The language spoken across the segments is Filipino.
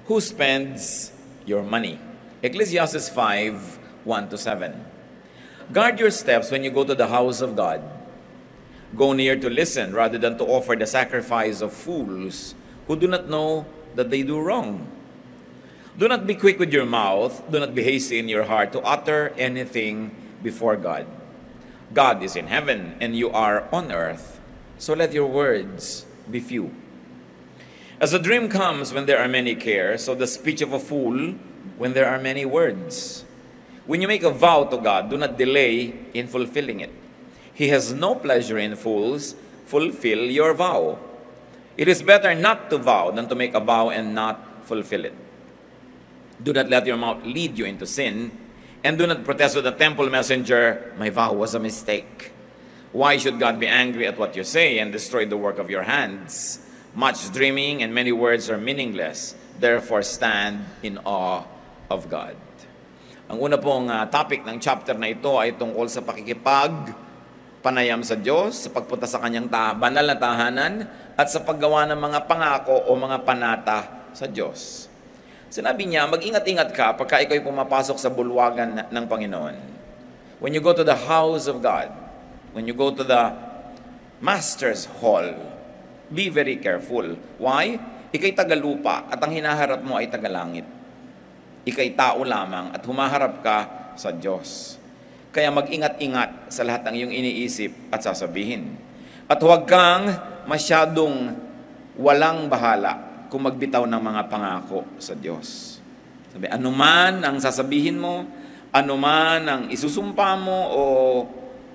Who spends your money? Ecclesiastes 5:1-7. Guard your steps when you go to the house of God. Go near to listen rather than to offer the sacrifice of fools who do not know that they do wrong. Do not be quick with your mouth. Do not be hasty in your heart to utter anything before God. God is in heaven and you are on earth, so let your words be few. As a dream comes when there are many cares, so the speech of a fool when there are many words. When you make a vow to God, do not delay in fulfilling it. He has no pleasure in fools. Fulfill your vow. It is better not to vow than to make a vow and not fulfill it. Do not let your mouth lead you into sin, and do not protest with the temple messenger, my vow was a mistake. Why should God be angry at what you say and destroy the work of your hands? Much dreaming and many words are meaningless. Therefore, stand in awe of God. Ang una pong topic ng chapter na ito ay tungkol sa panayam sa Diyos, sa pagpunta sa kanyang banal na tahanan, at sa paggawa ng mga pangako o mga panata sa Diyos. Sinabi niya, mag-ingat-ingat ka pagka ikaw'y pumapasok sa bulwagan ng Panginoon. When you go to the house of God, when you go to the Master's Hall, be very careful. Why? Ika'y tagalupa at ang hinaharap mo ay tagalangit. Ika'y tao lamang at humaharap ka sa Diyos. Kaya mag-ingat-ingat sa lahat ng iyong iniisip at sasabihin. At huwag kang masyadong walang bahala kung magbitaw ng mga pangako sa Diyos. Sabi, anuman ang sasabihin mo, anuman ang isusumpa mo o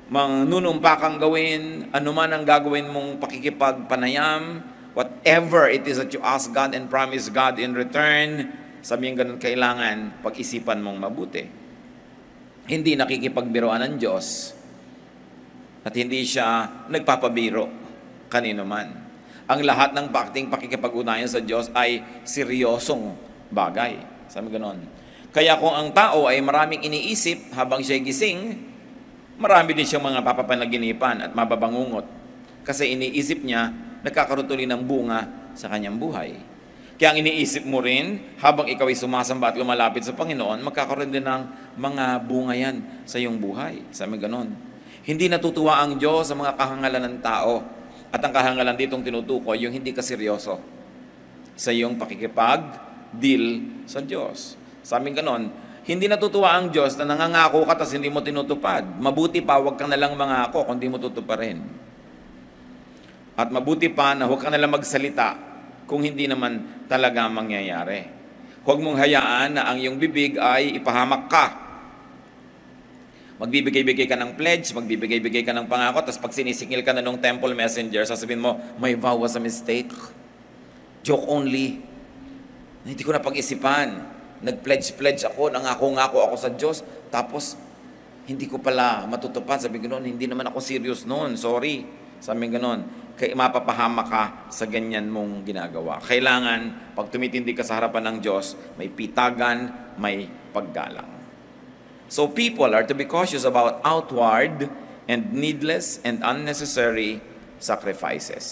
manunumpa kang gawin, anuman ang gagawin mong pakikipagpanayam, whatever it is that you ask God and promise God in return, sabihin ganun, kailangan pag-isipan mong mabuti. Hindi nakikipagbiroan ng Diyos at hindi siya nagpapabiro kanino man. Ang lahat ng pakikipag-ugnayan sa Diyos ay seryosong bagay. Sabi ganon. Kaya kung ang tao ay maraming iniisip habang siya'y gising, marami din siyang mga papapanaginipan at mababangungot. Kasi iniisip niya, nagkakaroon tuloy ng bunga sa kanyang buhay. Kaya ang iniisip mo rin, habang ikaw ay sumasamba at lumalapit sa Panginoon, magkakaroon din ng mga bunga yan sa iyong buhay. Sabi ganon. Hindi natutuwa ang Diyos sa mga kahangalan ng tao. At ang kahangalan ditong tinutukoy, yung hindi ka seryoso sa iyong pakikipag-deal sa Diyos. Sabi ganon, hindi natutuwa ang Diyos na nangangako ka tapos hindi mo tinutupad. Mabuti pa, huwag kang nalang mangako kung hindi mo tutuparin. At mabuti pa na huwag kang nalang magsalita kung hindi naman talaga mangyayari. Huwag mong hayaan na ang iyong bibig ay ipahamak ka. Magbibigay-bigay ka ng pledge, magbibigay-bigay ka ng pangako, tapos pag sinisingil ka na ng temple messenger, sasabihin mo, my vow was a mistake. Joke only. Hindi ko na pag-isipan. Nag-pledge ako, nangako-ngako ako sa Diyos, tapos hindi ko pala matutupad. Sabi ganoon, hindi naman ako serious noon, sorry. Sabi ganoon, kaya mapapahama ka sa ganyan mong ginagawa. Kailangan, pag tumitindi ka sa harapan ng Diyos, may pitagan, may paggalang. So people are to be cautious about outward and needless and unnecessary sacrifices.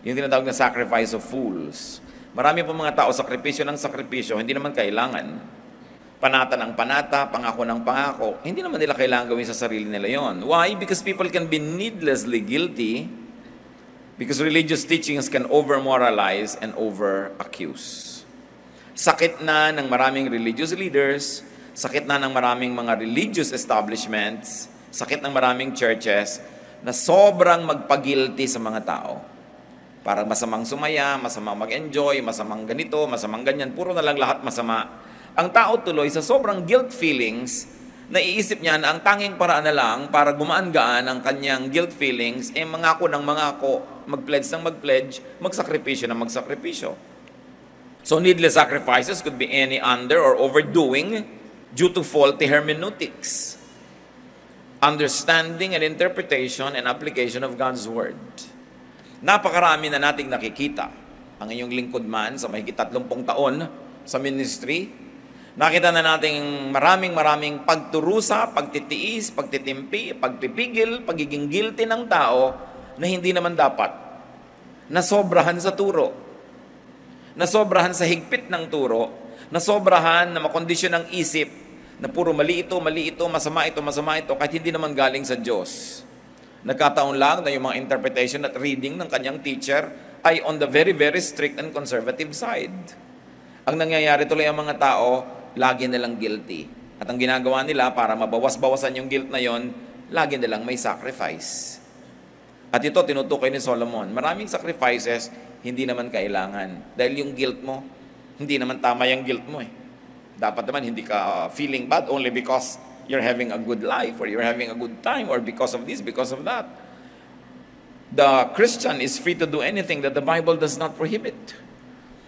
Yung tinatawag na sacrifice of fools. Marami po mga tao, sakripisyo ng sakripisyo, hindi naman kailangan. Panata ng panata, pangako ng pangako, hindi naman nila kailangan gawin sa sarili nila yon. Why? Because people can be needlessly guilty because religious teachings can over-moralize and over-accuse. Sakit na ng maraming religious leaders, sakit na ng maraming mga religious establishments, sakit ng maraming churches na sobrang magpagilty sa mga tao. Parang masamang sumaya, masamang mag-enjoy, masamang ganito, masamang ganyan, puro na lang lahat masama. Ang tao tuloy sa sobrang guilt feelings, naiisip niya na ang tanging paraan na lang para gumaan-gaan ang kanyang guilt feelings, mangako ng mangako, mag-pledge ng mag-pledge, magsakripisyo ng magsakripisyo. So needless sacrifices could be any under or overdoing due to faulty hermeneutics, understanding and interpretation and application of God's Word. Napakarami na nating nakikita. Ang inyong lingkod man sa mahigit 30 taon sa ministry, nakita na nating maraming pagturusa, pagtitiis, pagtitimpi, pagpipigil, pagiging guilty ng tao na hindi naman dapat, na sobrahan sa turo. nasobrahan sa higpit ng turo, nasobrahan na makondisyon ng isip, na puro mali ito, masama ito, kahit hindi naman galing sa Diyos. Nagkataon lang na yung mga interpretation at reading ng kanyang teacher ay on the very, very strict and conservative side. Ang nangyayari tuloy ang mga tao, lagi nilang guilty. At ang ginagawa nila para mabawas-bawasan yung guilt na yon, lagi nilang may sacrifice. At ito, tinutukoy ni Solomon, maraming sacrifices, hindi naman kailangan. Dahil yung guilt mo, hindi naman tama yung guilt mo eh. Dapat naman hindi ka feeling bad only because you're having a good life or you're having a good time or because of this, because of that. The Christian is free to do anything that the Bible does not prohibit.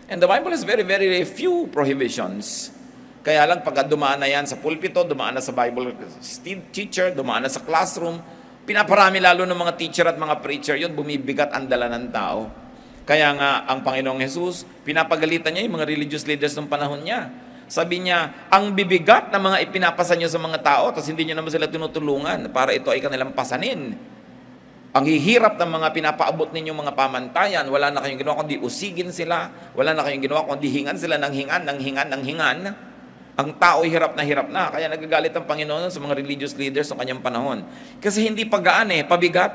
And the Bible has very, very few prohibitions. Kaya lang pag dumaan na yan sa pulpito, dumaan na sa Bible teacher, dumaan na sa classroom, pinaparami lalo ng mga teacher at mga preacher, yun bumibigat ang dala ng tao. Kaya nga ang Panginoong Jesus, pinapagalitan niya yung mga religious leaders ng panahon niya. Sabi niya, ang bibigat na mga ipinapasa niyo sa mga tao, tapos hindi niyo naman sila tinutulungan para ito ay kanilang pasanin. Ang hihirap ng mga pinapaabot ninyong mga pamantayan, wala na kayong ginawa kundi usigin sila, wala na kayong ginawa kundi hingan sila ng hingan. Ang tao hirap na, kaya nagagalit ang Panginoon sa mga religious leaders ng kanyang panahon. Kasi hindi pagaan pabigat.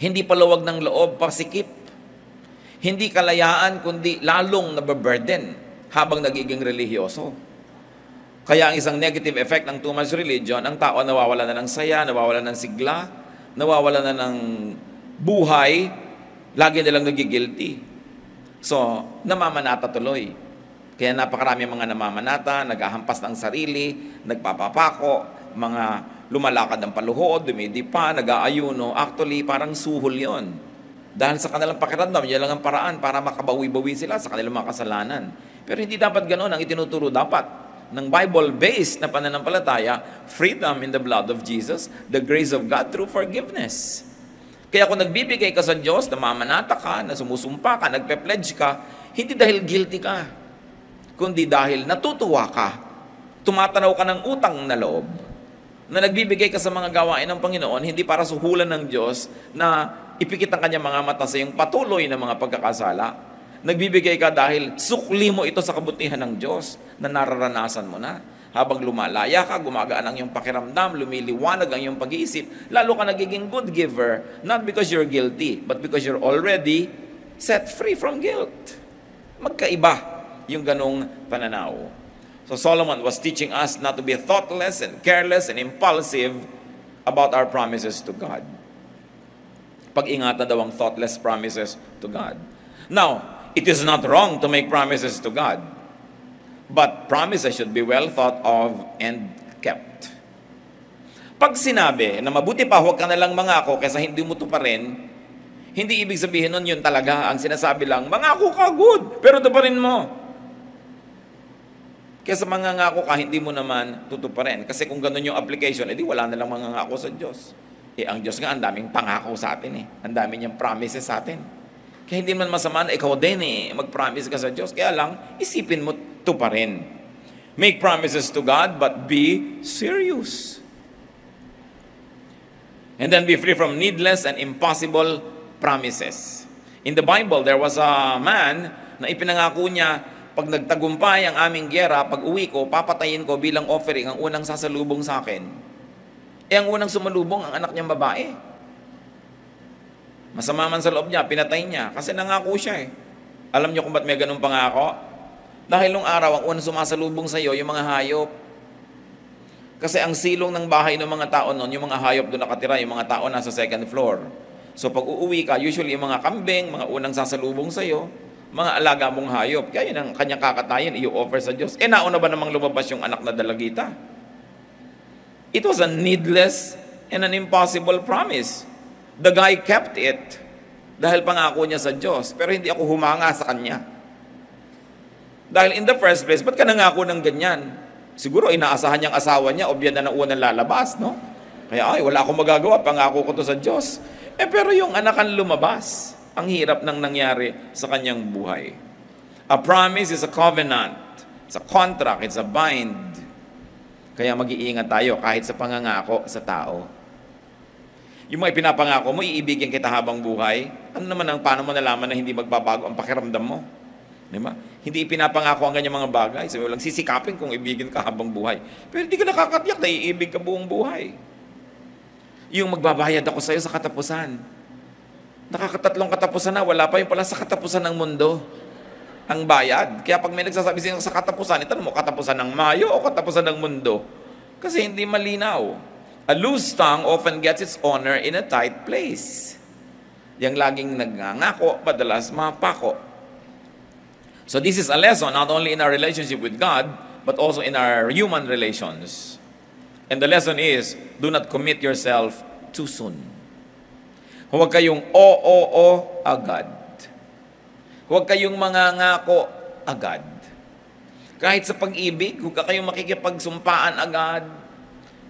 Hindi paluwag ng loob, pasikip. Hindi kalayaan, kundi lalong nababurden habang nagiging religyoso. Kaya ang isang negative effect ng too much religion, ang tao nawawala na ng saya, nawawala ng sigla, nawawala na ng buhay, lagi nilang nagigilty. So, namamanata tuloy. Kaya napakarami mga namamanata, naghahampas ng sarili, nagpapapako, mga lumalakad ng paluhod, dumidipa, nag-aayuno. Actually, parang suhol yon. Dahil sa kanilang pakiramdam, yan lang ang paraan para makabawi-bawi sila sa kanilang mga kasalanan. Pero hindi dapat ganoon ang itinuturo dapat ng Bible-based na pananampalataya, freedom in the blood of Jesus, the grace of God through forgiveness. Kaya kung nagbibigay ka sa Diyos, namamanata ka, na sumusumpa ka, nagpe-pledge ka, hindi dahil guilty ka, kundi dahil natutuwa ka, tumatanaw ka ng utang na loob, na nagbibigay ka sa mga gawain ng Panginoon, hindi para suhulan ng Diyos na ipikit ang kanyang mga mata sa iyong patuloy na mga pagkakasala. Nagbibigay ka dahil sukli mo ito sa kabutihan ng Diyos na nararanasan mo na. Habang lumalaya ka, gumagaan ang iyong pakiramdam, lumiliwanag ang iyong pag-iisip, lalo ka nagiging good giver, not because you're guilty, but because you're already set free from guilt. Magkaiba yung ganong pananaw. So Solomon was teaching us not to be thoughtless and careless and impulsive about our promises to God. Pag-ingatan daw ang thoughtless promises to God. Now, it is not wrong to make promises to God, but promises should be well thought of and kept. Pag sinabi na mabuti pa huwag ka na lang mangako kaysa hindi mo tuparin, hindi ibig sabihin nun yun talaga. Ang sinasabi lang, mangako ka, good, pero tuparin mo. Kaysa mangangako ka, hindi mo naman tutuparin. Kasi kung ganun yung application, edi wala na lang mangangako sa Diyos. Ang Diyos nga, ang daming pangako sa atin Ang dami niyang promises sa atin. Kaya hindi man masama na ikaw din mag-promise ka sa Diyos. Kaya lang, isipin mo ito pa rin. Make promises to God, but be serious. And then be free from needless and impossible promises. In the Bible, there was a man na ipinangako niya, pag nagtagumpay ang aming gyera, pag uwi ko, papatayin ko bilang offering ang unang sasalubong sa akin. Ang unang sumalubong, ang anak niyang babae. Masama man sa loob niya, pinatay niya. Kasi nangako siya Alam niyo kung ba't may ganun pangako? Dahil nung araw, ang unang sumasalubong sa iyo, yung mga hayop. Kasi ang silong ng bahay ng mga tao noon, yung mga hayop doon nakatira, yung mga tao nasa second floor. So pag uuwi ka, usually yung mga kambing, mga unang sasalubong sa iyo, mga alaga mong hayop. Kaya yun ang kanyang kakatayin, i-offer sa Diyos. Nauna ba namang lumabas yung anak na dalagita? It was a needless and an impossible promise. The guy kept it dahil pangako niya sa Diyos. Pero hindi ako humanga sa kanya. Dahil in the first place, ba't ka nangako ng ganyan? Siguro inaasahan niyang asawa niya o biyan na unang lalabas, no? Kaya wala akong magagawa, pangako ko to sa Diyos. Pero yung anak ang lumabas, ang hirap nang nangyari sa kanyang buhay. A promise is a covenant. It's a contract. It's a bind. Kaya mag-iingat tayo kahit sa pangangako sa tao. Yung mga pinapangako mo, iibigin kita habang buhay. Ano naman ang paano mo nalaman na hindi magbabago ang pakiramdam mo? Di ba? Hindi ipinapangako ang ganyang mga bagay. Sabi mo lang, sisikapin kung ibigin ka habang buhay. Pero hindi ka nakakatiyak na iibig ka buong buhay. Yung magbabayad ako sa'yo sa katapusan. Nakakatatlong katapusan na, wala pa yung pala sa katapusan ng mundo. Ang bayad. Kaya pag may nagsasabi sa'yo sa katapusan, itanong mo, katapusan ng Mayo o katapusan ng mundo? Kasi hindi malinaw. A loose tongue often gets its honor in a tight place. Yang laging nagngangako, madalas mapako. So this is a lesson not only in our relationship with God, but also in our human relations. And the lesson is, do not commit yourself too soon. Huwag kayong o agad. Huwag kayong mangangako agad. Kahit sa pag-ibig, huwag kayong makikipagsumpaan agad.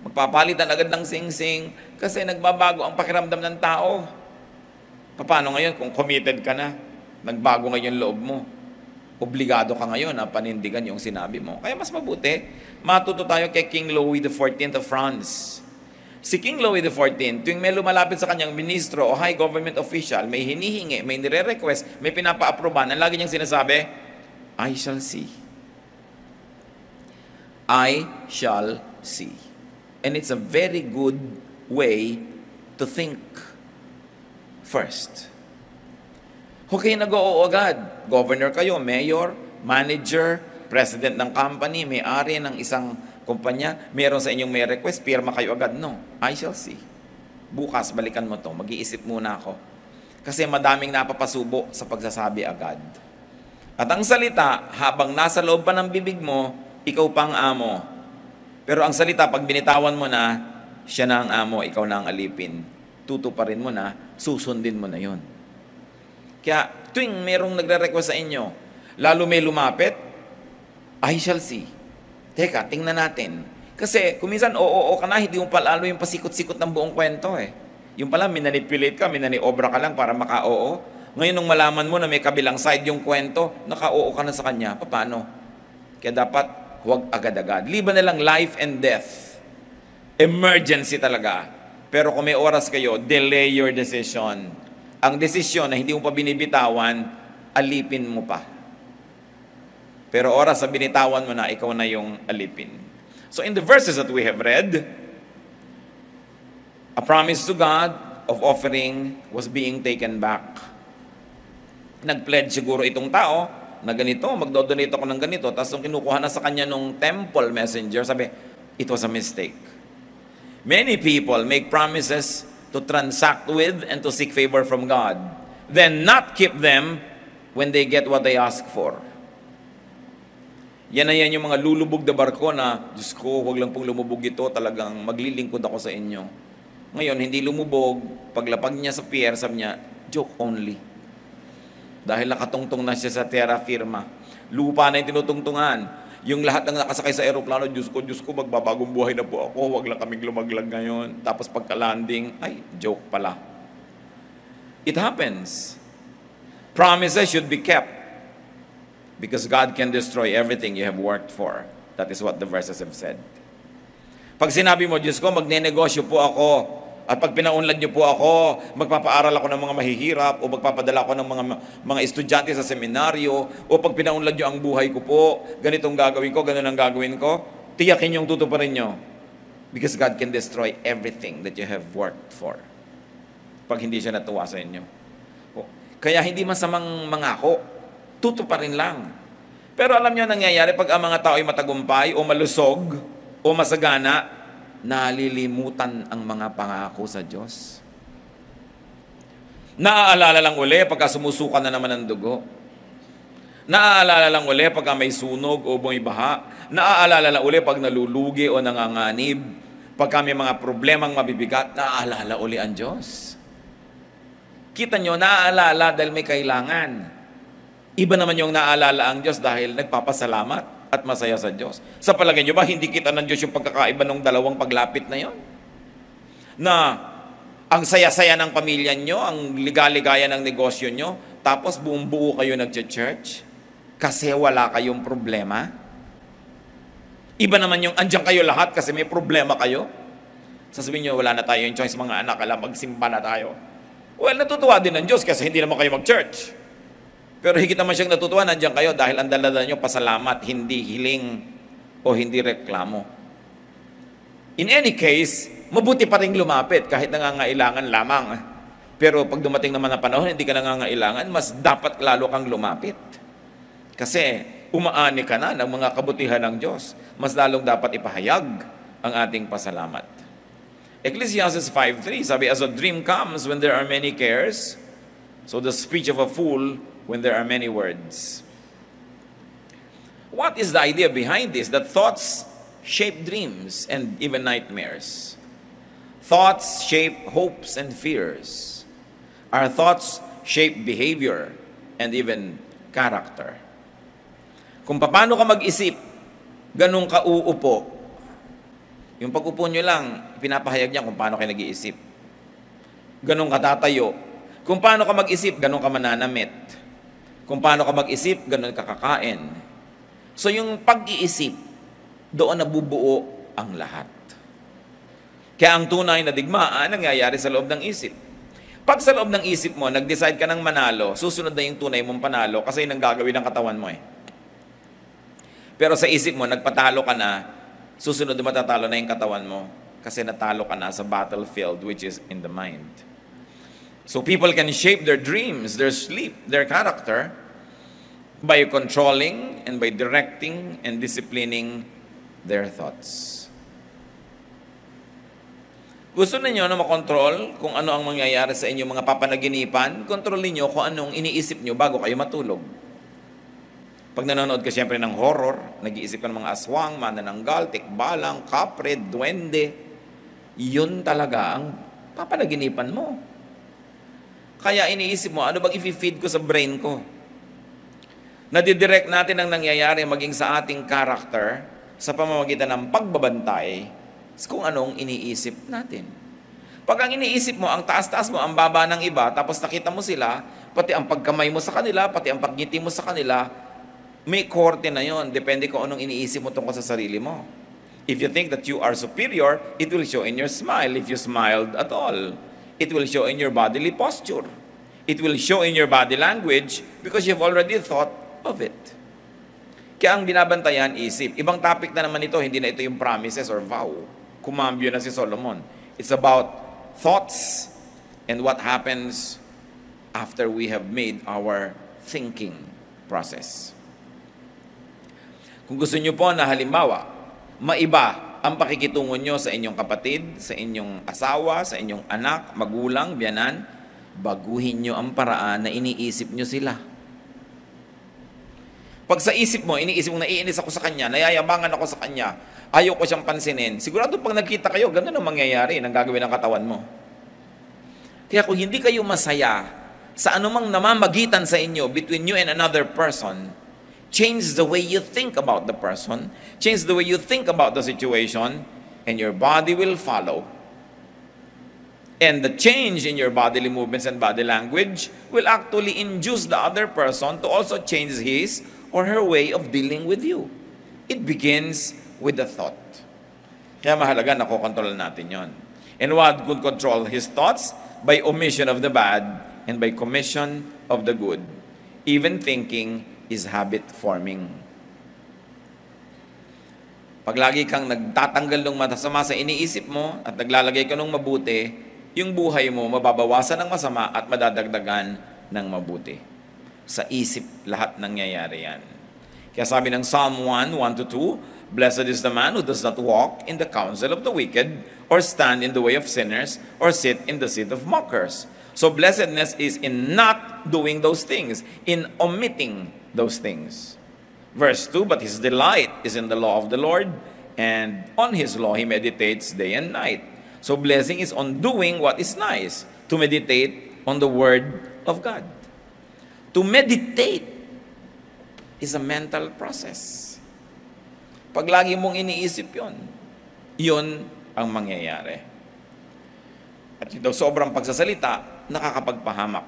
Magpapalitan agad ng sing-sing kasi nagbabago ang pakiramdam ng tao. Paano ngayon kung committed ka na? Nagbago ngayon loob mo. Obligado ka ngayon na panindigan yung sinabi mo. Kaya mas mabuti, matuto tayo kay King Louis XIV of France. Si King Louis XIV, tuwing may lumalapit sa kanyang ministro o high government official, may hinihingi, may nire-request, may pinapa-aproban, ang lagi niyang sinasabi, I shall see. I shall see. And it's a very good way to think first. Huwag kayo nag-oo agad. Governor kayo, mayor, manager, president ng company, may-ari ng isang kumpanya, meron sa inyong may request, pirma kayo agad. No, I shall see. Bukas, balikan mo to. Mag-iisip muna ako. Kasi madaming napapasubo sa pagsasabi agad. At ang salita, habang nasa loob pa ng bibig mo, ikaw pang amo. Pero ang salita, pag binitawan mo na, siya na ang amo, ikaw na ang alipin. Tutuparin mo na, susundin mo na yon. Kaya tuwing merong nagre-request sa inyo, lalo may lumapit, I shall see. Teka, tingnan natin. Kasi kung minsan, oo ka na, hindi mo palalo yung pasikot-sikot ng buong kwento eh. Yung pala, minanipulate ka, minaniobra ka lang para maka-oo. Ngayon, nung malaman mo na may kabilang side yung kwento, naka-oo ka na sa kanya, paano? Kaya dapat, huwag agad-agad. Liban na lang life and death. Emergency talaga. Pero kung may oras kayo, delay your decision. Ang desisyon na hindi mo pa binibitawan, alipin mo pa. Pero oras na binitawan mo na, ikaw na yung alipin. So in the verses that we have read, a promise to God of offering was being taken back. Nag-pledge siguro itong tao, na ganito, magdodonate ako ng ganito. Tapos nung kinukuha na sa kanya nung temple messenger, sabi, it was a mistake. Many people make promises to transact with and to seek favor from God, then not keep them when they get what they ask for. Yan na yan yung mga lulubog na barko na, Diyos ko, huwag lang pong lumubog ito, talagang maglilingkod ako sa inyo. Ngayon, hindi lumubog, paglapag niya sa pier, sabi niya, joke only. Dahil nakatungtong na siya sa terra firma. Lupa na yung tinutungtungan. Yung lahat ng nakasakay sa aeroplano, Diyos ko, magbabagong buhay na po ako. Huwag lang kaming lumaglag ngayon. Tapos pagka-landing, ay, joke pala. It happens. Promises should be kept. Because God can destroy everything you have worked for. That is what the verses have said. Pag sinabi mo, Diyos ko, magne-negosyo po ako. At pag pinaunlad niyo po ako, magpapaaral ako ng mga mahihirap o magpapadala ako ng mga estudyante sa seminaryo o pag pinaunlad niyo ang buhay ko po, ganitong gagawin ko, ganun ang gagawin ko, tiyakin yung tutuparin niyo. Because God can destroy everything that you have worked for. Pag hindi siya natuwa sa inyo. Kaya hindi masamang mangako, tutuparin lang. Pero alam niyo nangyayari pag ang mga tao ay matagumpay o malusog o masagana, nalilimutan ang mga pangako sa Diyos. Naaalala lang uli pagka sumusuka na naman ang dugo. Naaalala lang uli pagka may sunog o may baha. Naaalala lang uli pag nalulugi o nanganganib. Pagka may mga problemang mabibigat, naaalala uli ang Diyos. Kita nyo, naaalala dahil may kailangan. Iba naman yung naaalala ang Diyos dahil nagpapasalamat at masaya sa Diyos. Sa palagay nyo ba, hindi kita ng Diyos yung pagkakaiba ng dalawang paglapit na yon? Na ang saya-saya ng pamilya nyo, ang ligaligaya ng negosyo nyo, tapos buong buo kayo nag-church kasi wala kayong problema? Iba naman yung andyan kayo lahat kasi may problema kayo? Sasabihin nyo, wala na tayo yung choice mga anak, alam, magsimba na tayo. Well, natutuwa din ng Diyos kasi hindi naman kayo mag-church. Pero higit naman siyang natutuwa, nandiyan kayo dahil ang dala nyo pasalamat, hindi hiling o hindi reklamo. In any case, mabuti pa rin lumapit kahit nangangailangan lamang. Pero pag dumating naman ang panahon, hindi ka nangangailangan, mas dapat lalo kang lumapit. Kasi umaani ka na ng mga kabutihan ng Diyos. Mas lalong dapat ipahayag ang ating pasalamat. Ecclesiastes 5:3, sabi, as a dream comes when there are many cares, so the speech of a fool when there are many words. What is the idea behind this? That thoughts shape dreams and even nightmares. Thoughts shape hopes and fears. Our thoughts shape behavior and even character. Kung paano ka mag-isip, ganun ka uupo. Yung pag-upo nyo lang, pinapahayag niya kung paano kayo nag-iisip. Ganun ka tatayo. Kung paano ka mag-isip, ganun ka mananamit. Kung paano ka mag-isip, ganun ka kakain. So yung pag-iisip, doon nabubuo ang lahat. Kaya ang tunay na digmaan, nangyayari sa loob ng isip. Pag sa loob ng isip mo, nag-decide ka ng manalo, susunod na yung tunay mong panalo kasi yun ang gagawin ng katawan mo eh. Pero sa isip mo, nagpatalo ka na, susunod na matatalo na yung katawan mo kasi natalo ka na sa battlefield which is in the mind. So people can shape their dreams, their sleep, their character by controlling and by directing and disciplining their thoughts. Gusto ninyo na makontrol kung ano ang mangyayari sa inyong mga papanaginipan, kontrolin nyo kung anong iniisip nyo bago kayo matulog. Pag nanonood ka siyempre ng horror, nag-iisip ka ng mga aswang, manananggal, tikbalang, kapre, duwende, yun talaga ang papanaginipan mo. Kaya iniisip mo, ano bang i-feed ko sa brain ko? Nadidirect natin ang nangyayari maging sa ating character sa pamamagitan ng pagbabantay kung anong iniisip natin. Pag ang iniisip mo, ang taas-taas mo, ang baba ng iba, tapos nakita mo sila, pati ang pagkamay mo sa kanila, pati ang pagngiti mo sa kanila, may korte na yon. Depende kung anong iniisip mo tungkol sa sarili mo. If you think that you are superior, it will show in your smile if you smiled at all. It will show in your bodily posture. It will show in your body language because you've already thought of it. Kaya ang binabantayan, isip. Ibang topic na naman ito, hindi na ito yung promises or vow. Kumambyo na si Solomon. It's about thoughts and what happens after we have made our thinking process. Kung gusto nyo po na halimbawa, maiba ang pakikitungo nyo sa inyong kapatid, sa inyong asawa, sa inyong anak, magulang, biyanan, baguhin nyo ang paraan na iniisip nyo sila. Pag sa isip mo, iniisip mo, naiinis ako sa kanya, nayayabangan ako sa kanya, ayaw ko siyang pansinin, sigurado pag nagkita kayo, ganun ang mangyayari ng gagawin ng katawan mo. Kaya kung hindi kayo masaya sa anumang namamagitan sa inyo between you and another person, change the way you think about the person, change the way you think about the situation, and your body will follow. And the change in your bodily movements and body language will actually induce the other person to also change his or her way of dealing with you. It begins with the thought. Kaya mahalaga na kokontrol natin yon. And one could control his thoughts by omission of the bad and by commission of the good. Even thinking is habit forming. Pag lagi kang nagtatanggal ng masama sa iniisip mo at naglalagay ka ng mabuti, yung buhay mo mababawasan ng masama at madadagdagan ng mabuti. Sa isip lahat nangyayari yan. Kaya sabi ng Psalm 1:1-2, Blessed is the man who does not walk in the counsel of the wicked, or stand in the way of sinners, or sit in the seat of mockers. So blessedness is in not doing those things, in omitting those things. Verse 2, but his delight is in the law of the Lord, and on his law he meditates day and night. So blessing is on doing what is nice, to meditate on the word of God. To meditate is a mental process. Pag lagi mong iniisip yun ang mangyayari. At ito, sobrang pagsasalita, nakakapagpahamak.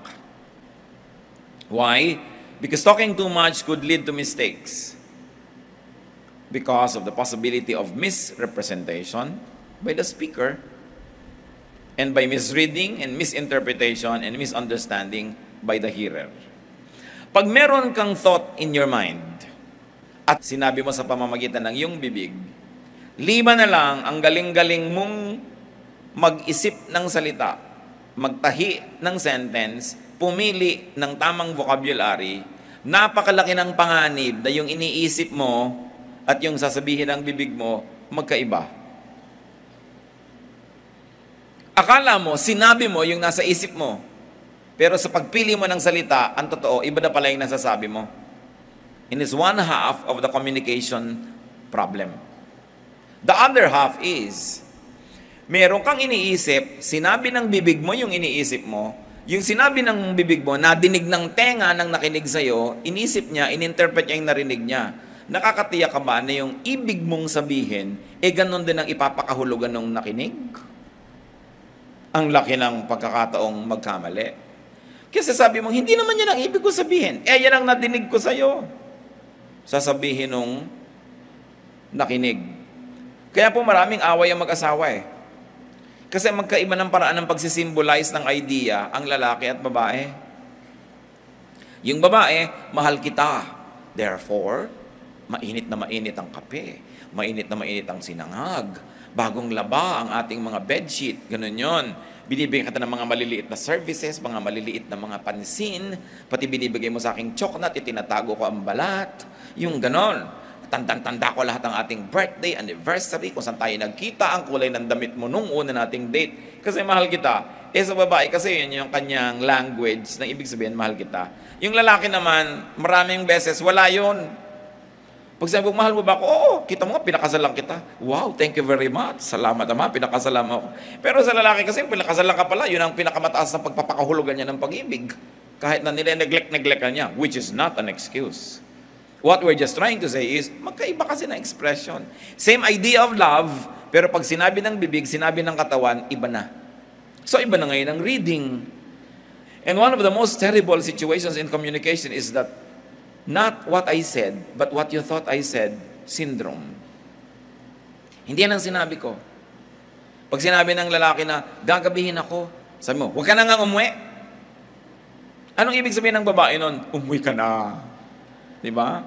Why? Because talking too much could lead to mistakes. Because of the possibility of misrepresentation by the speaker and by misreading and misinterpretation and misunderstanding by the hearer. Pag meron kang thought in your mind at sinabi mo sa pamamagitan ng iyong bibig, lima na lang ang galing-galing mong mag-isip ng salita, magtahi ng sentence, pumili ng tamang vocabulary, napakalaki ng panganib na yung iniisip mo at yung sasabihin ng bibig mo, magkaiba. Akala mo, sinabi mo yung nasa isip mo, pero sa pagpili mo ng salita, ang totoo, iba na pala yung nasasabi mo. And it's one half of the communication problem. The other half is, meron kang iniisip, sinabi ng bibig mo yung iniisip mo, yung sinabi ng bibig mo, nadinig ng tenga ng nakinig sa'yo, inisip niya, ininterpret niya yung narinig niya. Nakakatiyak ka ba na yung ibig mong sabihin, ganun din ang ipapakahulugan ng nakinig? Ang laki ng pagkakataong magkamali. Kasi sabi mo, hindi naman yan ang ibig ko sabihin. Yan ang nadinig ko sa'yo. Sasabihin nung nakinig. Kaya po maraming away ang mag-asawa Kasi magkaiba ng paraan ng pagsisimbolize ng idea ang lalaki at babae. Yung babae, mahal kita. Therefore, mainit na mainit ang kape. Mainit na mainit ang sinangag. Bagong laba ang ating mga bedsheet. Ganun yon. Binibigyan kita ng mga maliliit na services, mga maliliit na mga pansin, pati binibigay mo sa aking chocolate, itinatago ko ang balat. Yung ganon. Tandang-tanda ko lahat ng ating birthday, anniversary, kung saan tayo nagkita, ang kulay ng damit mo nung una nating date. Kasi mahal kita. Sa babae, kasi yun yung kanyang language na ibig sabihin, mahal kita. Yung lalaki naman, maraming beses, wala yun. Pag sabi ko, mahal mo ba ako? Oo, kita mo nga, pinakasalan kita. Wow, thank you very much. Salamat naman, pinakasalan mo ako. Pero sa lalaki kasi, pinakasalan ka pala, yun ang pinakamataas na pagpapakahulugan niya ng pag-ibig. Kahit na neglect ka niya, which is not an excuse. What we're just trying to say is, magkaiba kasi na expression. Same idea of love, pero pag sinabi ng bibig, sinabi ng katawan, iba na. So iba na ngayon ang reading. And one of the most terrible situations in communication is that not what I said, but what you thought I said, syndrome. Hindi yan ang sinabi ko. Pag sinabi ng lalaki na, gagabihin ako, sabi mo, huwag ka na nga umuwi. Anong ibig sabihin ng babae nun? Umuwi ka na. Diba?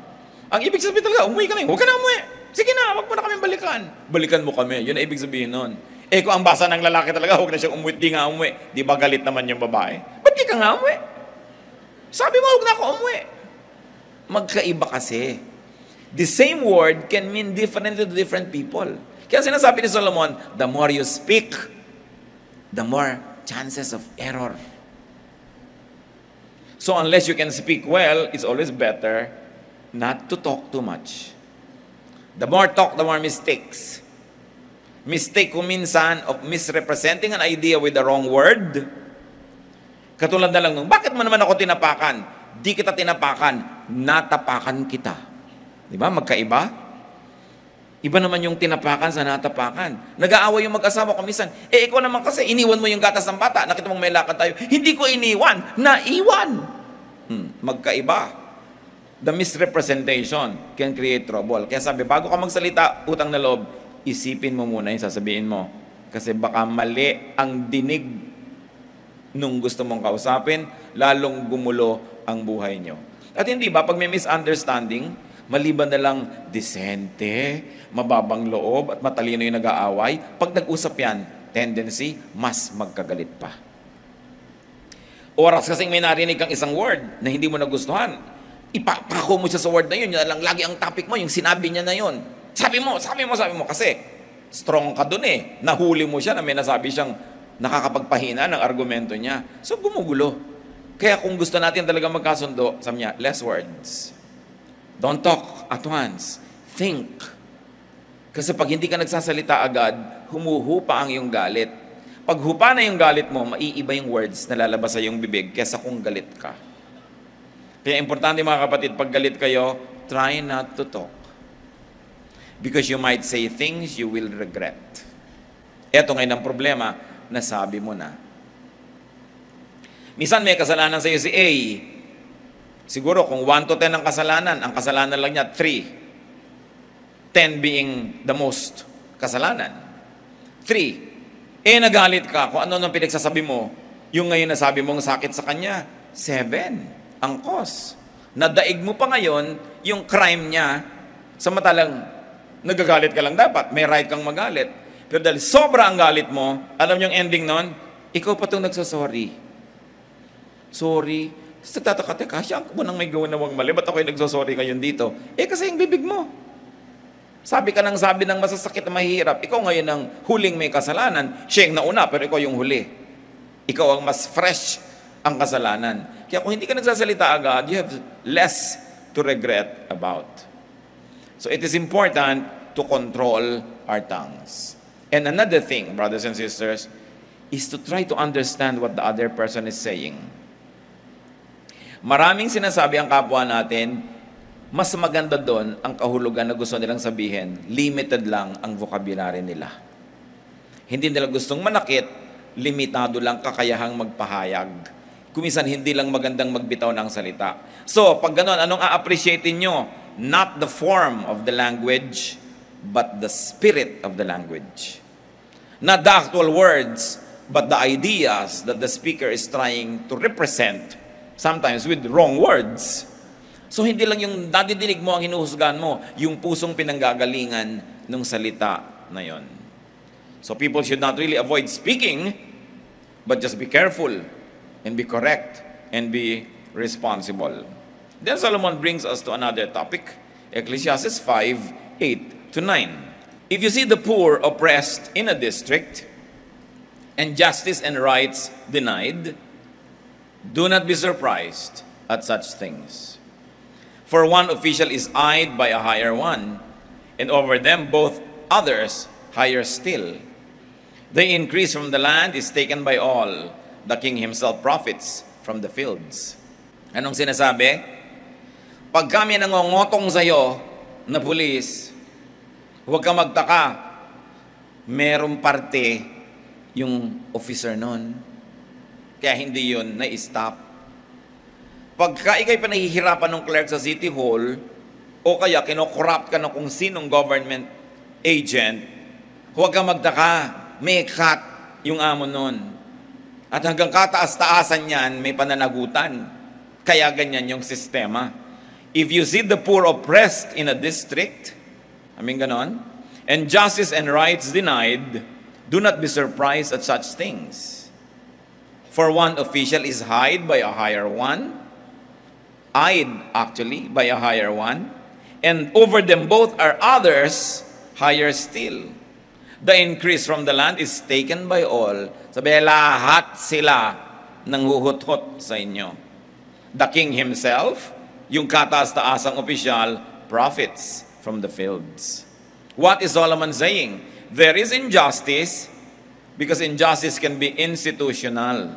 Ang ibig sabihin talaga, umuwi ka na. Huwag ka na umuwi. Sige na, huwag mo na kami balikan. Balikan mo kami. Yun ang ibig sabihin nun. Kung ang basa ng lalaki talaga, huwag na siyang umuwi, di nga umuwi. Di ba galit naman yung babae? Ba't di ka nga umuwi? Sabi mo, huwag na ako umuwi. Magkaiba kasi. The same word can mean differently to different people. Kaya sinasabi ni Solomon, the more you speak, the more chances of error. So unless you can speak well, it's always better not to talk too much. The more talk, the more mistakes. Mistake kung minsan of misrepresenting an idea with the wrong word. Katulad na lang nung, bakit mo naman ako tinapakan? Di kita tinapakan, natapakan kita. Di ba? Magkaiba? Iba naman yung tinapakan sa natapakan. Nag-aaway yung mag-asawa ko minsan. Ikaw naman kasi, iniwan mo yung gatas ng bata. Nakita mong may lakad tayo. Hindi ko iniwan, naiwan. Magkaiba. The misrepresentation can create trouble. Kaya sabi, bago ka magsalita, utang na loob, isipin mo muna yung sasabihin mo. Kasi baka mali ang dinig nung gusto mong kausapin, lalong gumulo ang buhay nyo. At hindi ba, pag may misunderstanding, maliban na lang disente, mababang loob, at matalino yung nag-aaway, pag nag-usap yan, tendency, mas magkagalit pa. Oras kasing may narinig kang isang word na hindi mo nagustuhan, ipapako mo siya sa word na yun, yun lang lagi ang topic mo, yung sinabi niya na yun. Sabi mo, kasi strong ka dun nahuli mo siya na may nasabi siyang nakakapagpahina ng argumento niya. So, gumugulo. Kaya kung gusto natin talaga magkasundo, sabi niya, less words. Don't talk at once. Think. Kasi pag hindi ka nagsasalita agad, humuhupa ang iyong galit. Pag hupa na yung galit mo, maiiba yung words na lalabas sa iyong bibig kesa kung galit ka. Kaya importante mga kapatid, pag galit kayo, try not to talk. Because you might say things you will regret. Eto ngayon ang problema, nasabi mo na. Minsan may kasalanan sa iyo si A. Siguro kung 1 to 10 ang kasalanan lang niya 3. 10 being the most kasalanan. 3. Nagalit ka. Kung ano nang pinagsasabi mo, yung ngayon nasabi mong sakit sa kanya, 7 ang cause. Nadaig mo pa ngayon yung crime niya, samantalang nagagalit ka lang dapat, may right kang magalit. Pero dahil sobra ang galit mo, alam niyo yung ending nun, ikaw pa itong nagsasorry. Sorry. Tapos nagtataka, teka, siya ang nang may gawin na wag mali, ba't ako'y nagsasorry ngayon dito? Kasi yung bibig mo. Sabi ka ng sabi ng masasakit na mahirap, ikaw ngayon ang huling may kasalanan, siya yung nauna, pero ikaw yung huli. Ikaw ang mas fresh ang kasalanan. Kaya kung hindi ka nagsasalita agad, you have less to regret about. So it is important to control our tongues. And another thing, brothers and sisters, is to try to understand what the other person is saying. Maraming sinasabi ang kapwa natin, mas maganda doon ang kahulugan na gusto nilang sabihin, limited lang ang vocabulary nila. Hindi nila gustong manakit, limitado lang kakayahang magpahayag. Kumisan hindi lang magandang magbitaw ng salita. So, pag gano'n, anong a-appreciatein nyo? Not the form of the language, but the spirit of the language. Not the actual words, but the ideas that the speaker is trying to represent, sometimes with wrong words. So, hindi lang yung nadidinig mo ang hinuhusgahan mo, yung pusong pinanggagalingan ng salita na yon. So, people should not really avoid speaking, but just be careful and be correct and be responsible. Then Solomon brings us to another topic, Ecclesiastes 5:8-9. If you see the poor oppressed in a district, and justice and rights denied, do not be surprised at such things. For one official is eyed by a higher one, and over them both others higher still. The increase from the land is taken by all. The king himself profits from the fields. Anong sinasabi? Pag kami nangongotong sa'yo na pulis, huwag ka magtaka, merong parte yung officer nun. Kaya hindi yun na-stop. Pagka ikay pa nahihirapan ng clerk sa City Hall, o kaya kinokorrupt ka ng kung sinong government agent, huwag ka magtaka, may cut yung amo nun. At hanggang kataas-taasan yan, may pananagutan. Kaya ganyan yung sistema. If you see the poor oppressed in a district, ganon, and justice and rights denied, do not be surprised at such things. For one official is eyed by a higher one, by a higher one, and over them both are others higher still. The increase from the land is taken by all. Sabi, lahat sila nanghuhut-hut sa inyo. The king himself, yung kataas-taasang opisyal, profits from the fields. What is Solomon saying? There is injustice because injustice can be institutional.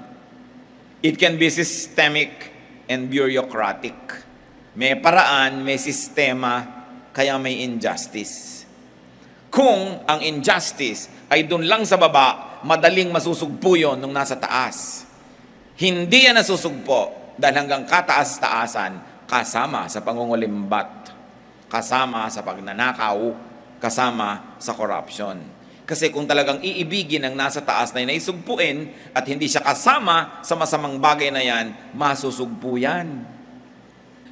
It can be systemic and bureaucratic. May paraan, may sistema, kaya may injustice. Kung ang injustice ay doon lang sa baba, madaling masusugpo yun nung nasa taas. Hindi yan nasusugpo dahil hanggang kataas-taasan, kasama sa pangungulimbat, kasama sa pagnanakaw, kasama sa corruption. Kasi kung talagang iibigin ang nasa taas na inaisugpuin at hindi siya kasama sa masamang bagay na yan, masusugpo yan.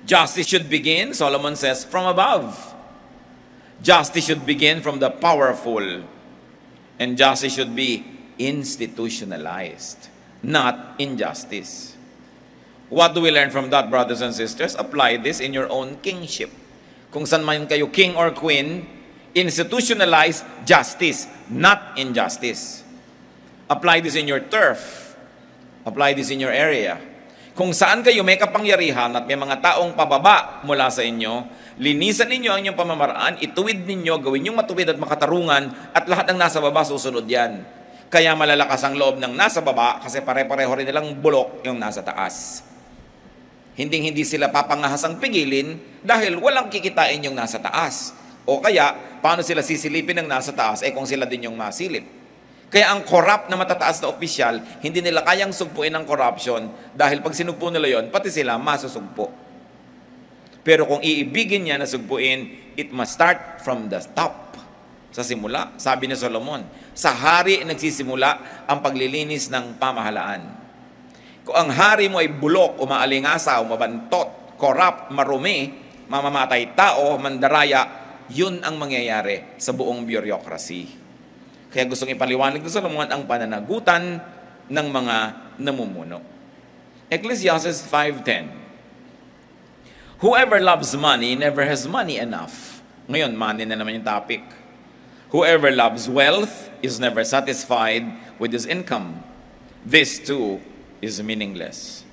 Justice should begin, Solomon says, from above. Justice should begin from the powerful. And justice should be institutionalized, not injustice. What do we learn from that, brothers and sisters? Apply this in your own kingship. Kung saan man kayo king or queen, institutionalize justice, not injustice. Apply this in your turf. Apply this in your area. Kung saan kayo may kapangyarihan at may mga taong pababa mula sa inyo, linisan ninyo ang inyong pamamaraan, ituwid ninyo, gawin yung matuwid at makatarungan, at lahat ng nasa baba susunod yan. Kaya malalakas ang loob ng nasa baba kasi pare-pareho rin nilang bulok yung nasa taas. Hindi sila papangahasang pigilin dahil walang kikitain yung nasa taas. O kaya, paano sila sisilipin ng nasa taas kung sila din yung masilip? Kaya ang corrupt na matataas na opisyal, hindi nila kayang sugpuin ng corruption dahil pag sinugpo nila yon, pati sila masusugpo. Pero kung iibigin niya na sugpuin, it must start from the top. Sa simula, sabi ni Solomon, sa hari nagsisimula ang paglilinis ng pamahalaan. Kung ang hari mo ay bulok, umaalingasa, umabantot, corrupt, marumi, mamamatay tao, mandaraya, yun ang mangyayari sa buong bureaucracy. Kaya gustong ipaliwanag ni Solomon ang pananagutan ng mga namumuno. Ecclesiastes 5:10. Whoever loves money never has money enough. Ngayon, money na naman yung topic. Whoever loves wealth is never satisfied with his income. This too is meaningless.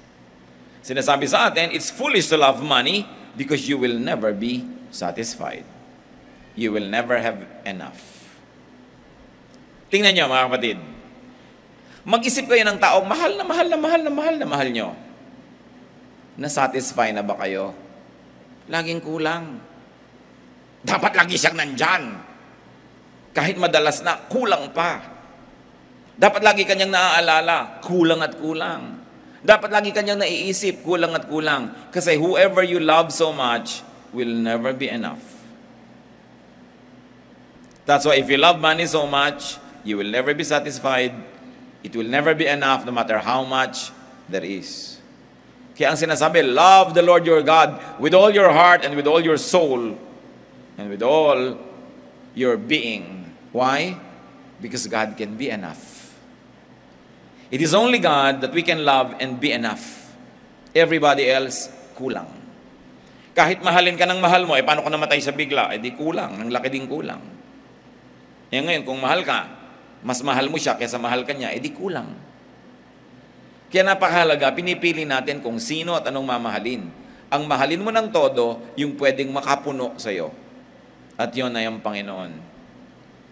Sinasabi sa atin, it's foolish to love money because you will never be satisfied. You will never have enough. Tingnan nyo mga kapatid. Mag-isip kayo ng taong mahal na mahal na mahal na mahal na mahal nyo. Na-satisfy na ba kayo? Laging kulang. Dapat lagi siyang nandyan. Kahit madalas na, kulang pa. Dapat lagi kanyang naaalala, kulang at kulang. Dapat lagi kanyang naiisip, kulang at kulang. Kasi whoever you love so much will never be enough. That's why if you love money so much, you will never be satisfied. It will never be enough no matter how much there is. Kaya ang sinasabi, love the Lord your God with all your heart and with all your soul and with all your being. Why? Because God can be enough. It is only God that we can love and be enough. Everybody else, kulang. Kahit mahalin ka ng mahal mo, paano ka namatay sa bigla? Di kulang, ang laki ding kulang. Ngayon, kung mahal ka, mas mahal mo siya kaysa mahal ka niya, di kulang. Kaya napakahalaga, pinipili natin kung sino at anong mamahalin. Ang mahalin mo ng todo, yung pwedeng makapuno sa'yo. At yun ay ang Panginoon.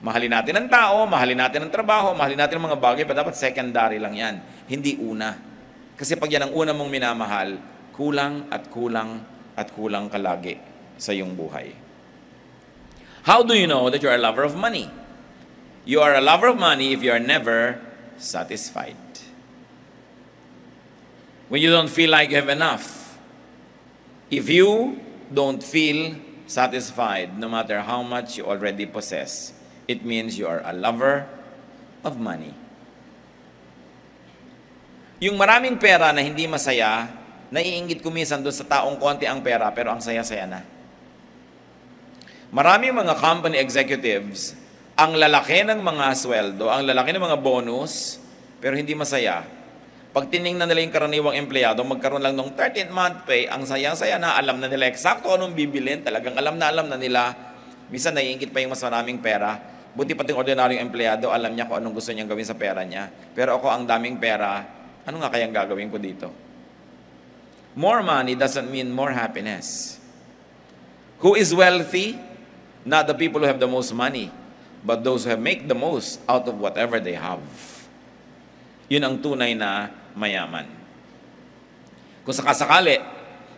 Mahalin natin ang tao, mahalin natin ang trabaho, mahalin natin ang mga bagay, pero dapat secondary lang yan. Hindi una. Kasi pag yan ang una mong minamahal, kulang at kulang at kulang ka lagi sa iyong buhay. How do you know that you're a lover of money? You are a lover of money if you are never satisfied. When you don't feel like you have enough. If you don't feel satisfied, no matter how much you already possess, it means you are a lover of money. Yung maraming pera na hindi masaya, naiinggit kumisan doon sa taong konti ang pera pero ang saya-saya na. Maraming mga company executives, ang lalaki ng mga sweldo, ang lalaki ng mga bonus, pero hindi masaya. Pag tinignan nila yung karaniwang empleyado, magkaroon lang ng 13th month pay, ang saya-saya na, alam na nila eksakto anong bibilin, talagang alam na nila. Minsan naiingit pa yung mas maraming pera. Buti pati yung ordinaryong empleyado, alam niya kung anong gusto niyang gawin sa pera niya. Pero ako, ang daming pera, ano nga kayang gagawin ko dito? More money doesn't mean more happiness. Who is wealthy? Not the people who have the most money, but those who make the most out of whatever they have. Yun ang tunay na mayaman. Kung sakasakali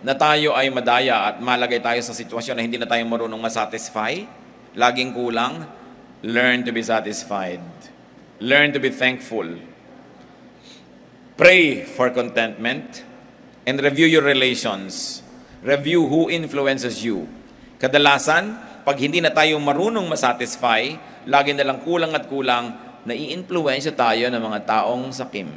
na tayo ay madaya at malagay tayo sa sitwasyon na hindi na tayo marunong masatisfy, laging kulang, learn to be satisfied. Learn to be thankful. Pray for contentment and review your relations. Review who influences you. Kadalasan, pag hindi na tayo marunong masatisfy, lagi na lang kulang at kulang, nai-influensya tayo ng mga taong sakim.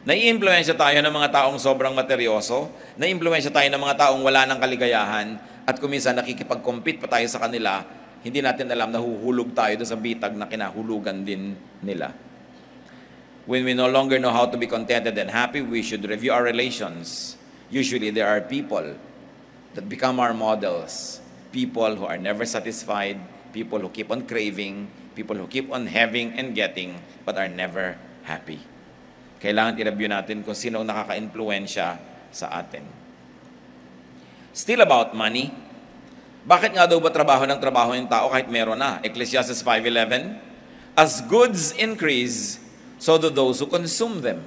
Nai-influensya tayo ng mga taong sobrang materyoso, nai-influensya tayo ng mga taong wala ng kaligayahan, at kuminsan nakikipag-compete pa tayo sa kanila, hindi natin alam na huhulog tayo doon sa bitag na kinahulugan din nila. When we no longer know how to be contented and happy, we should review our relations. Usually, there are people that become our models. People who are never satisfied, people who keep on craving, people who keep on having and getting, but are never happy. Kailangan i-review natin kung sino ang nakaka-influensya sa atin. Still about money. Bakit nga daw ba trabaho ng trabaho yung tao kahit meron na? Ecclesiastes 5:11, as goods increase, so do those who consume them.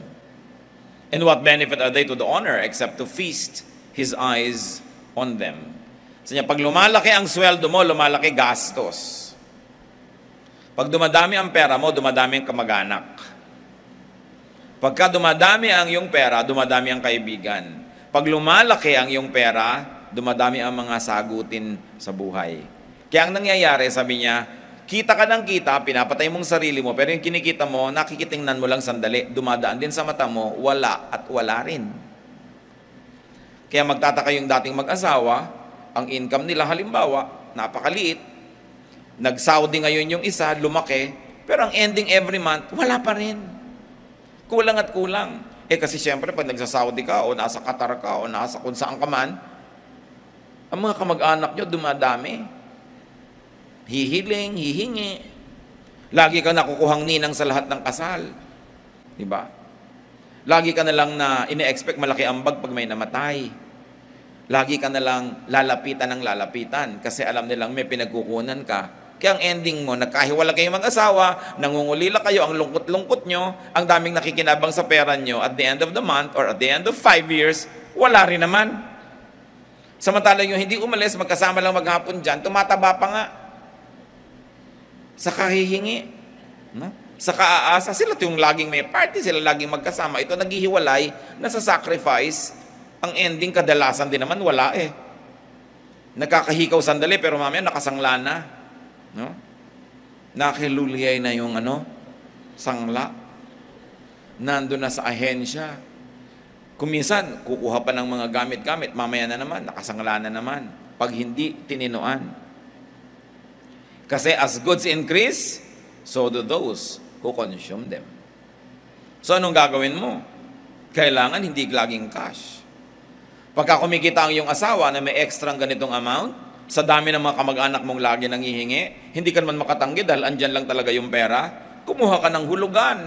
And what benefit are they to the owner except to feast his eyes on them? So pag lumalaki ang sweldo mo, lumalaki gastos. Pag dumadami ang pera mo, dumadami ang kamag-anak. Pagka dumadami ang iyong pera, dumadami ang kaibigan. Pag lumalaki ang iyong pera, dumadami ang mga sagutin sa buhay. Kaya ang nangyayari, sabi niya, kita ka ng kita, pinapatay mong sarili mo, pero yung kinikita mo, nakikitingnan mo lang sandali, dumadaan din sa mata mo, wala at wala rin. Kaya magtataka yung dating mag-asawa, ang income nila halimbawa, napakaliit, nag-Saudi ngayon yung isa, lumaki, pero ang ending every month, wala pa rin. Kulang at kulang. Kasi siyempre, pag nagsa-Saudi ka, o nasa Qatar ka, o nasa kung saan ka man, ang mga kamag-anak nyo dumadami. Hihiling, hihingi. Lagi ka nakukuhang ninang sa lahat ng kasal. Diba? Lagi ka na lang na ine-expect malaki ambag pag may namatay. Lagi ka na lang lalapitan ng lalapitan kasi alam nilang may pinagkukunan ka. Kaya ang ending mo, nagkahiwala kayong mag-asawa, nangungulila kayo, ang lungkot-lungkot nyo, ang daming nakikinabang sa pera nyo, at the end of the month or at the end of 5 years, wala rin naman. Samantalang yung hindi umalis, magkasama lang maghapon dyan, tumataba pa nga. Sa kahihingi, no? Sa kaaasa, sila yung laging may party, sila laging magkasama. Ito naghihiwalay, nasa sacrifice, ang ending kadalasan din naman wala eh. Nagkakahikaw sandali pero mamaya nakasangla na. No? Nakiluliyay na yung sangla. Nandun na sa ahensya. Kung minsan, kukuha pa ng mga gamit-gamit, mamaya na naman, nakasangla na naman. Pag hindi, tininuan. Kasi as goods increase, so do those who consume them. So anong gagawin mo? Kailangan hindi laging cash. Pagka kumikita ang iyong asawa na may extra ganitong amount, sa dami ng mga kamag-anak mong lagi nanghihingi, hindi ka naman makatanggi dahil andyan lang talaga yung pera, kumuha ka ng hulugan.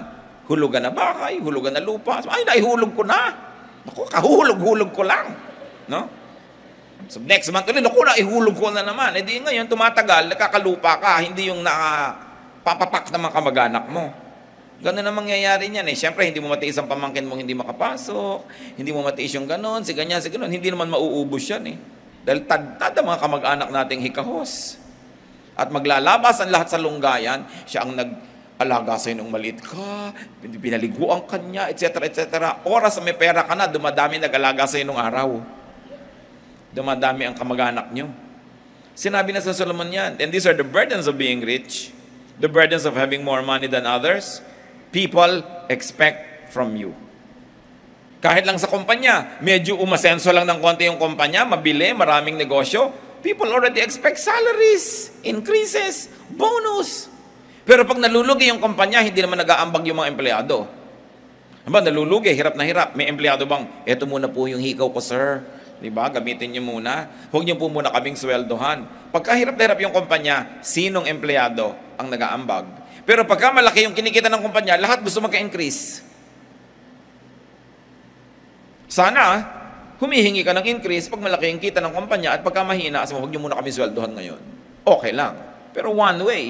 Hulugan na bahay, hulugan na lupa. Ay, naihulog ko na. Naku, kahulog-hulog ko lang. No? So next month ulit, naku, naihulog ko na naman. E di ngayon, tumatagal, nakakalupa ka, hindi yung nakapapapak ng mga kamag-anak mo. Ganun ang mangyayari niyan eh. Siyempre, hindi mo matiis ang pamangkin mong hindi makapasok, hindi mo matiis yung ganun, si ganyan, hindi naman mauubos yan eh. Dahil tad ang mga kamag-anak nating hikahos. At maglalabas ang lahat sa lunggayan, siya ang nag-alaga sa'yo nung maliit ka, pinaliguan ka niya, etc. etc. Oras na may pera ka na, dumadami nag-alaga sa'yo nung araw. Dumadami ang kamag-anak nyo. Sinabi na sa Solomon yan, and these are the burdens of being rich, the burdens of having more money than others, people expect from you. Kahit lang sa kumpanya, medyo umasenso lang ng konti yung kumpanya, mabili, maraming negosyo, people already expect salaries, increases, bonus. Pero pag nalulugi yung kumpanya, hindi naman nag-aambag yung mga empleyado. Aba, nalulugi, hirap na hirap. May empleyado bang, eto muna po yung hikaw ko, sir. Diba? Gamitin nyo muna. Huwag nyo po muna kaming sweldohan. Pagka hirap na hirap yung kumpanya, sinong empleyado ang nag-aambag? Pero pagka malaki yung kinikita ng kumpanya, lahat gusto magka-increase. Sana, humihingi ka ng increase pag malaki yung kita ng kumpanya at pagka mahina, huwag nyo muna kami sweldohan ngayon. Okay lang. Pero one way.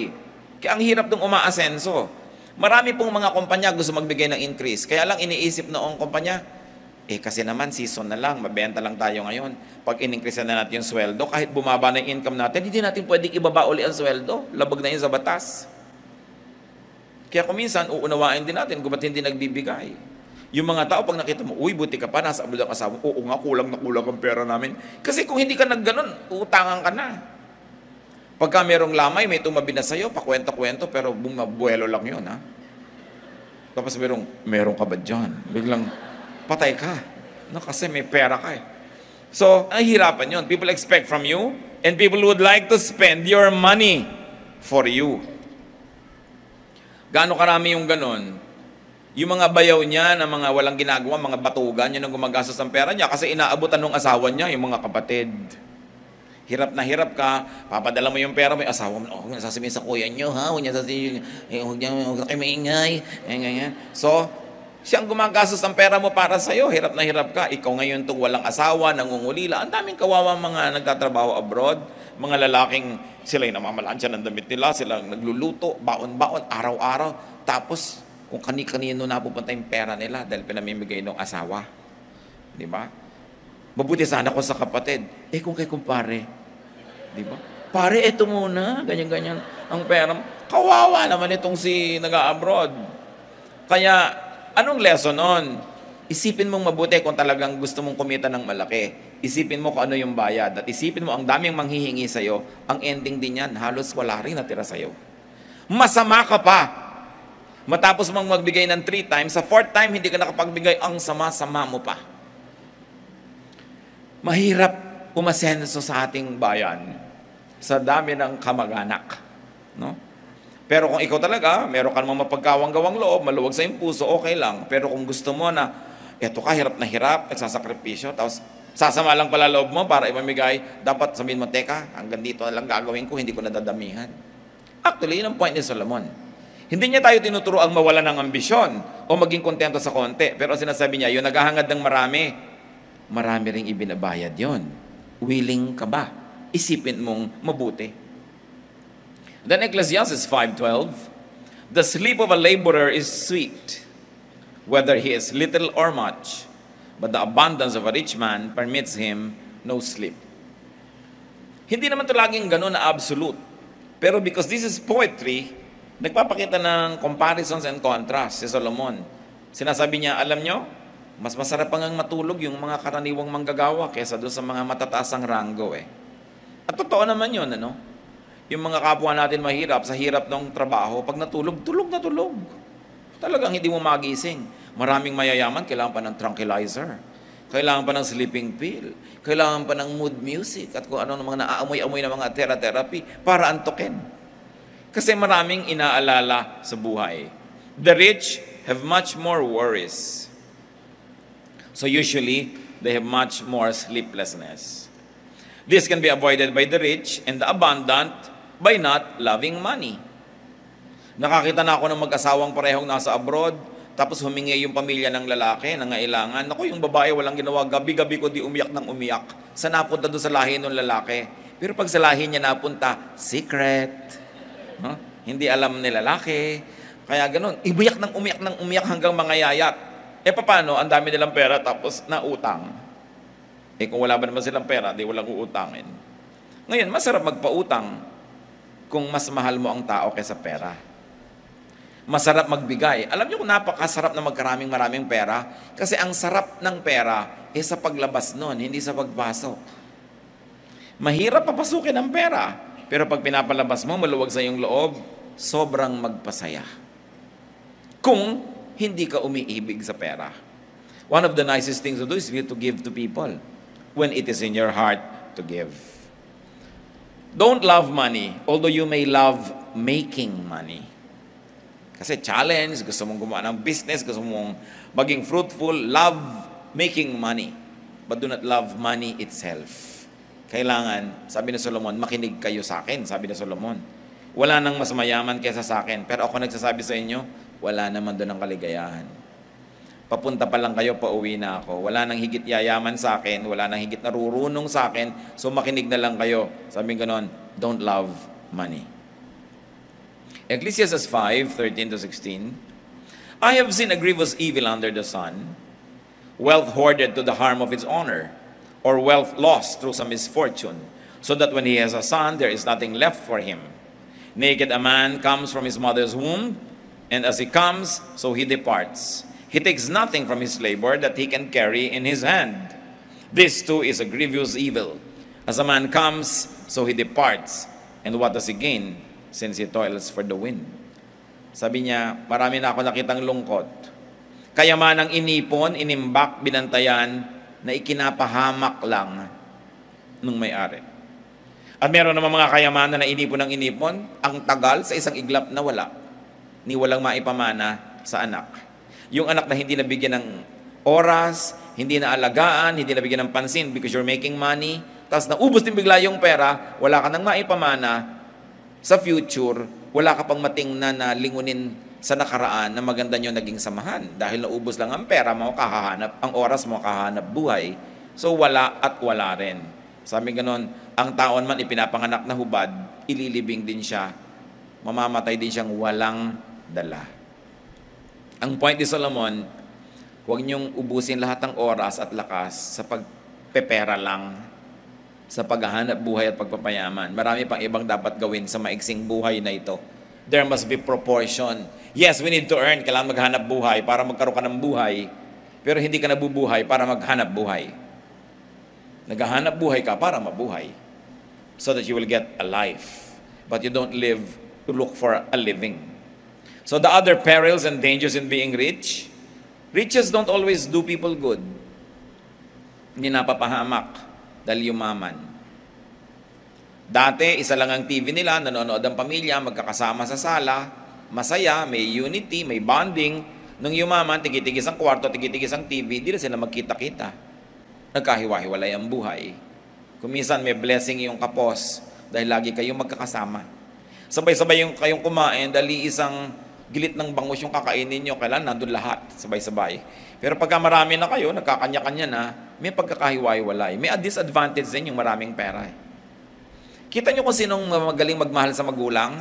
Kaya ang hirap ng umaasenso. Marami pong mga kumpanya gusto magbigay ng increase. Kaya lang iniisip noong kumpanya, kasi naman season na lang, mabenta lang tayo ngayon. Pag in-increase na natin yung sweldo, kahit bumaba na yung income natin, hindi natin pwedeng ibaba uli ang sweldo. Labag na yun sa batas. Kaya kung minsan, uunawain din natin kung ba't hindi nagbibigay. Yung mga tao, pag nakita mo, uy, buti ka pa, nasa abroad ang asawa, oo nga, kulang na kulang ang pera namin. Kasi kung hindi ka nagganon, utangan ka na. Pagka merong lamay, may tumabi na sa'yo, pakwento-kwento, pero bumabuelo lang yun, ha? Tapos merong ka ba dyan? Biglang, patay ka. No, kasi may pera ka eh. So, nahihirapan yun. People expect from you, and people would like to spend your money for you. Gaano karami yung ganon? Yung mga bayaw niya na mga walang ginagawa, mga batugan, yun ang gumagastos ng pera niya kasi inaabutan ng asawa niya, yung mga kapatid. Hirap na hirap ka, papadala mo yung pera mo, yung asawa mo, huwag niya sasabihin sa kuya niyo, ha? Huwag niya sasabihin, huwag kayo maingay. So, siyang gumagastos ng pera mo para sa'yo, hirap na hirap ka. Ikaw ngayon itong walang asawa, nangungulila. Ang daming kawawa mga nagtatrabaho abroad, mga lalaking sila yung namamalansya ng damit nila, sila nagluluto, baon-baon, araw-araw. Tapos, kung kani-kanino napupunta yung pera nila dahil pinamimigay ng asawa. Di ba? Mabuti sana ko sa kapatid. Kung kay kumpare. Di ba? Pare, eto muna. Ganyan-ganyan ang pera. Kawawa naman itong si nag-abroad. Kaya, anong lesson on? Isipin mong mabuti kung talagang gusto mong kumita ng malaki. Isipin mo kung ano yung bayad. At isipin mo, ang daming manghihingi sa'yo, ang ending din yan, halos wala rin natira sa'yo. Masama ka pa. Matapos mong magbigay ng 3 times, sa 4th time, hindi ka nakapagbigay, ang sama-sama mo pa. Mahirap umasenso sa ating bayan sa dami ng kamag-anak. No? Pero kung ikaw talaga, meron ka namang mapagkawang-gawang loob, maluwag sa iyong puso, okay lang. Pero kung gusto mo na, eto ka, hirap na hirap, nagsasakripisyo, tapos sasama lang pala loob mo para ipamigay, dapat sabihin mo, teka, hanggang dito na lang gagawin ko, hindi ko nadadamihan. Actually, yun ang point ni Solomon. Hindi niya tayo tinuturo ang mawala ng ambisyon o maging kontento sa konti. Pero sinasabi niya, yung naghahangad ng marami, marami ring ibinabayad yon. Willing ka ba? Isipin mong mabuti. Then Ecclesiastes 5:12, the sleep of a laborer is sweet, whether he is little or much, but the abundance of a rich man permits him no sleep. Hindi naman ito laging ganun na absolute. Pero because this is poetry, nagpapakita ng comparisons and contrast si Solomon. Sinasabi niya, alam nyo, mas masarap pang matulog yung mga karaniwang manggagawa kaysa doon sa mga matataasang ranggo eh. At totoo naman yun, ano? Yung mga kapwa natin mahirap, sa hirap ng trabaho, pag natulog, tulog na tulog. Talagang hindi mo magising. Maraming mayayaman, kailangan pa ng tranquilizer. Kailangan pa ng sleeping pill. Kailangan pa ng mood music at kung ano ng mga naaamoy-amoy na mga therapy para antukin. Kasi maraming inaalala sa buhay. The rich have much more worries. So usually, they have much more sleeplessness. This can be avoided by the rich and the abundant by not loving money. Nakakita na ako ng mag-asawang parehong nasa abroad, tapos humingi yung pamilya ng lalaki, nangailangan. Ako, yung babae walang ginawa, gabi-gabi ko di umiyak ng umiyak. Sa napunta doon sa lahi ng lalaki. Pero pag sa lahi niya napunta, secret. Huh? Hindi alam ni lalaki. Kaya ganun, umiyak ng umiyak hanggang mangayayat. E paano? Ang dami nilang pera tapos nautang. Eh kung wala ba naman silang pera, di walang uutangin. Ngayon, masarap magpautang kung mas mahal mo ang tao kaysa pera. Masarap magbigay. Alam niyo kung napakasarap na maraming pera? Kasi ang sarap ng pera sa paglabas nun, hindi sa pagpasok. Mahirap papasukin ang pera. Pero pag pinapalabas mo, maluwag sa iyong loob, sobrang magpasaya. Kung hindi ka umiibig sa pera. One of the nicest things to do is to give to people when it is in your heart to give. Don't love money, although you may love making money. Kasi challenge, gusto mong gumawa ng business, gusto mong maging fruitful, love making money. But do not love money itself. Kailangan, sabi ni Solomon, makinig kayo sa akin, sabi ni Solomon. Wala nang mas mayaman kaysa sa akin. Pero ako nagsasabi sa inyo, wala naman doon ang kaligayahan. Papunta pa lang kayo, pauwi na ako. Wala nang higit yayaman sa akin, wala nang higit narurunong sa akin, so makinig na lang kayo. Sabi ganon, don't love money. Ecclesiastes 5:13-16, I have seen a grievous evil under the sun, wealth hoarded to the harm of its owner, or wealth lost through some misfortune, so that when he has a son, there is nothing left for him. Naked a man comes from his mother's womb, and as he comes, so he departs. He takes nothing from his labor that he can carry in his hand. This too is a grievous evil. As a man comes, so he departs. And what does he gain, since he toils for the wind? Sabi niya, marami na ako nakitang lungkot. Kayamanang inipon, inimbak, binantayan, na ikinapahamak lang nung may-ari. At meron naman mga kayamanan na inipon ng inipon, ang tagal sa isang iglap na wala, ni walang maipamana sa anak. Yung anak na hindi nabigyan ng oras, hindi na alagaan, hindi nabigyan ng pansin because you're making money, tapos naubos din bigla yung pera, wala ka nang maipamana sa future, wala ka pang matingnan na lingunin sa nakaraan na maganda nyo naging samahan. Dahil naubos lang ang pera mo, kahahanap, ang oras mo, kahahanap buhay. So wala at wala rin. Sabi ganon, ang taon man ipinapanganak na hubad, ililibing din siya. Mamamatay din siyang walang dala. Ang point ni Solomon, huwag niyong ubusin lahat ng oras at lakas sa pagpepera lang, sa paghahanap buhay at pagpapayaman. Marami pang ibang dapat gawin sa maiksing buhay na ito. There must be proportion. Yes, we need to earn. Kailangan maghanap buhay para magkaroon ka ng buhay. Pero hindi ka nabubuhay para maghanap buhay. Naghahanap buhay ka para mabuhay. So that you will get a life. But you don't live to look for a living. So the other perils and dangers in being rich, riches don't always do people good. Hindi napapahamak dahil yumaman. Dati, isa lang ang TV nila, nanonood ang pamilya, magkakasama sa sala, masaya, may unity, may bonding. Nung yumaman, tigitigis ang kwarto, tigitigis ang TV, di na sila magkita-kita. Nagkahiwa-hiwalay ang buhay. Kuminsan may blessing yung kapos dahil lagi kayong magkakasama. Sabay-sabay yung kayong kumain dahil isang gilit ng bangus yung kakainin nyo, kailan nandun lahat, sabay-sabay. Pero pagka marami na kayo, nagkakanya-kanya na, may pagkakahiwa-hiwalay. May disadvantage din yung maraming pera. Kita nyo kung sinong magaling magmahal sa magulang?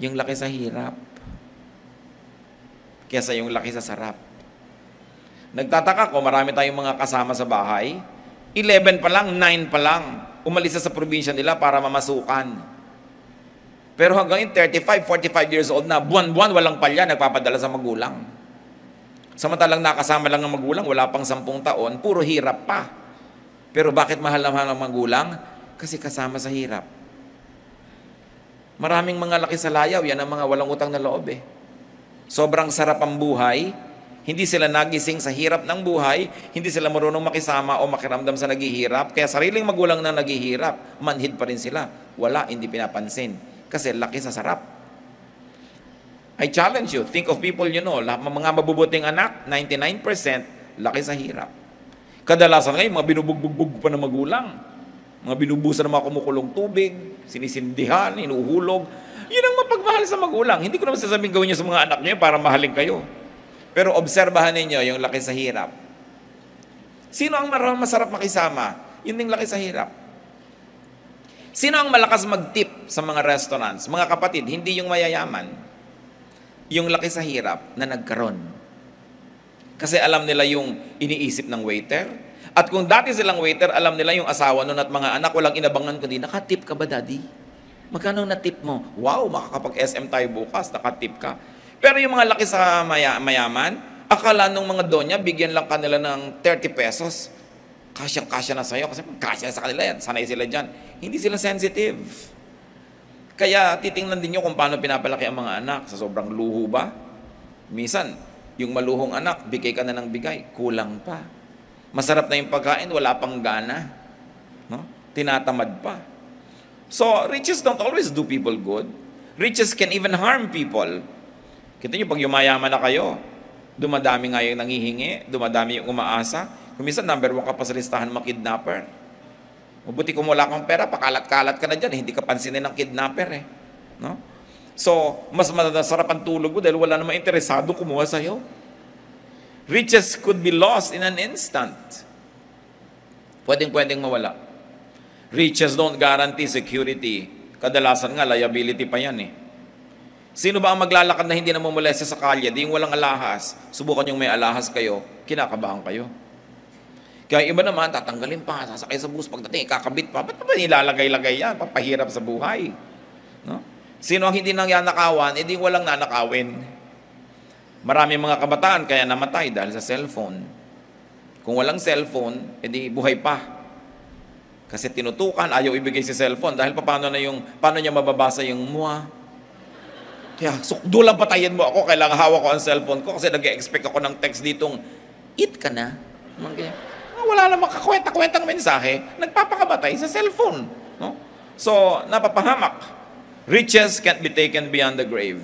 Yung laki sa hirap. Kesa yung laki sa sarap. Nagtataka ko, marami tayong mga kasama sa bahay. 11 pa lang, 9 pa lang. Umalis sa probinsya nila para mamasukan. Pero hanggang 35, 45 years old na, buwan-buwan walang palya, nagpapadala sa magulang. Samantalang nakasama lang ng magulang, wala pang 10 taon, puro hirap pa. Pero bakit mahal na mahal ang magulang? Kasi kasama sa hirap. Maraming mga laki sa layaw, yan ang mga walang utang na loob eh. Sobrang sarap ang buhay, hindi sila nagising sa hirap ng buhay, hindi sila marunong makisama o makiramdam sa naghihirap, kaya sariling magulang na naghihirap, manhid pa rin sila. Wala, hindi pinapansin. Kasi laki sa sarap. I challenge you, think of people you know, mga mabubuting anak, 99% laki sa hirap. Kadalasan ngayon, mga binubugbog pa ng magulang, mga binubusan ng mga kumukulong tubig, sinisindihan, inuhulog. Yun ang mapagmahal sa magulang. Hindi ko naman sasabing gawin nyo sa mga anak nyo para mahalin kayo. Pero obserbahan ninyo yung laki sa hirap. Sino ang masarap makisama? Yun yung laki sa hirap. Sino ang malakas mag-tip sa mga restaurants? Mga kapatid, hindi yung mayayaman. Yung laki sa hirap na nagkaroon. Kasi alam nila yung iniisip ng waiter. At kung dati silang waiter, alam nila yung asawa nun at mga anak, walang inabangan kundi, nakatip ka ba, daddy? Magkano na-tip mo? Wow, makakapag-SM tayo bukas, nakatip ka. Pero yung mga laki sa mayaman, akala nung mga donya, bigyan lang kanila ng 30 pesos. Kasyang-kasya na sa'yo kasi kasya sa kanila yan, sanay sila dyan. Hindi sila sensitive. Kaya titingnan din nyo kung paano pinapalaki ang mga anak. Sa sobrang luho ba? Minsan, yung maluhong anak, bigay ka na ng bigay, kulang pa. Masarap na yung pagkain, wala pang gana. No? Tinatamad pa. So, riches don't always do people good. Riches can even harm people. Kita nyo, pag yumayaman na kayo, dumadami nga yung nangihingi, dumadami yung umaasa. Kung minsan, number 1 ka pa sa listahan ng mga kidnapper. Mabuti kung wala kang pera, pakalat-kalat ka na dyan, hindi ka pansinin ng kidnapper eh. No? So, mas masarap ang tulog mo dahil wala namang interesado kumuha sa'yo. Riches could be lost in an instant. Pwedeng mawala. Riches don't guarantee security. Kadalasan nga, liability pa yan eh. Sino ba ang maglalakad na hindi namumulesa sa kalye? Di yung walang alahas. Subukan yung may alahas kayo, kinakabahan kayo. Kaya iba naman, tatanggalin pa, sasakay sa bus, pagdating, kakabit pa. Ba't ba nilalagay-lagay yan? Papahirap sa buhay. No? Sino ang hindi nangyanakawan? Di walang nanakawin. Marami mga kabataan kaya namatay dahil sa cellphone. Kung walang cellphone, edi buhay pa. Kasi tinutukan, ayaw ibigay si cellphone. Dahil paano niya mababasa yung mua? Kaya sukdulang patayin mo ako, kailangan hawak ko ang cellphone ko kasi nag-expect ako ng text ditong, eat ka na. Wala namang kakwenta-kwentang mensahe, nagpapakabatay sa cellphone. No? So, napapahamak. Riches can't be taken beyond the grave.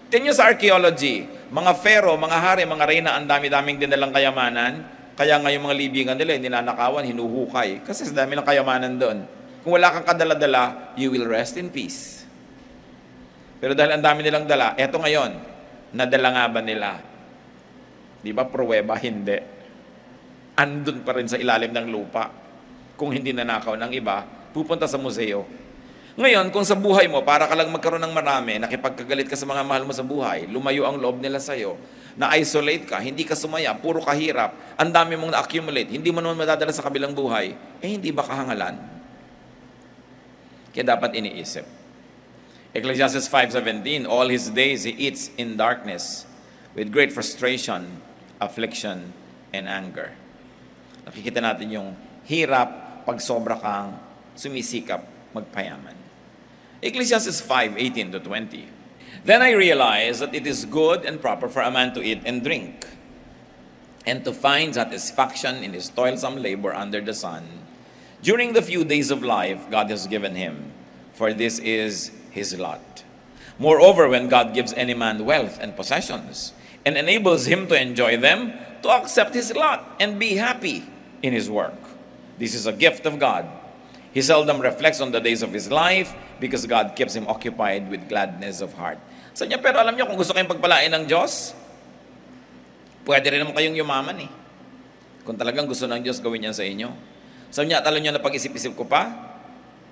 Tingnan sa archaeology, mga pharaoh, mga hari, mga reyna, ang dami-daming dinalang kayamanan, kaya ngayon mga libingan nila, hindi nanakawan, hinuhukay. Kasi sa dami ng kayamanan doon. Kung wala kang kadala-dala, you will rest in peace. Pero dahil ang dami nilang dala, eto ngayon, nadala nga ba nila? Di ba, pruweba? Hindi. Andun pa rin sa ilalim ng lupa. Kung hindi nanakaw ng iba, pupunta sa museo. Ngayon, kung sa buhay mo, para ka lang magkaroon ng marami, nakipagkagalit ka sa mga mahal mo sa buhay, lumayo ang loob nila sa'yo, na-isolate ka, hindi ka sumaya, puro kahirap, ang dami mong na-accumulate, hindi mo naman madadala sa kabilang buhay, hindi ba kahangalan? Kaya dapat iniisip. Ecclesiastes 5:17, all his days he eats in darkness, with great frustration, affliction, and anger. Nakikita natin yung hirap pag sobra kang sumisikap magpayaman. Ecclesiastes 5:18-20. Then I realized that it is good and proper for a man to eat and drink, and to find satisfaction in his toilsome labor under the sun, during the few days of life God has given him, for this is his lot. Moreover, when God gives any man wealth and possessions, and enables him to enjoy them, to accept his lot and be happy in his work. This is a gift of God. He seldom reflects on the days of his life because God keeps him occupied with gladness of heart. Sabi niya, pero alam niyo, kung gusto kayong pagpalain ng Diyos, pwede rin naman kayong yumaman eh. Kung talagang gusto ng Diyos gawin yan sa inyo. Sabi niya, alam niyo, napag-isip-isip ko pa,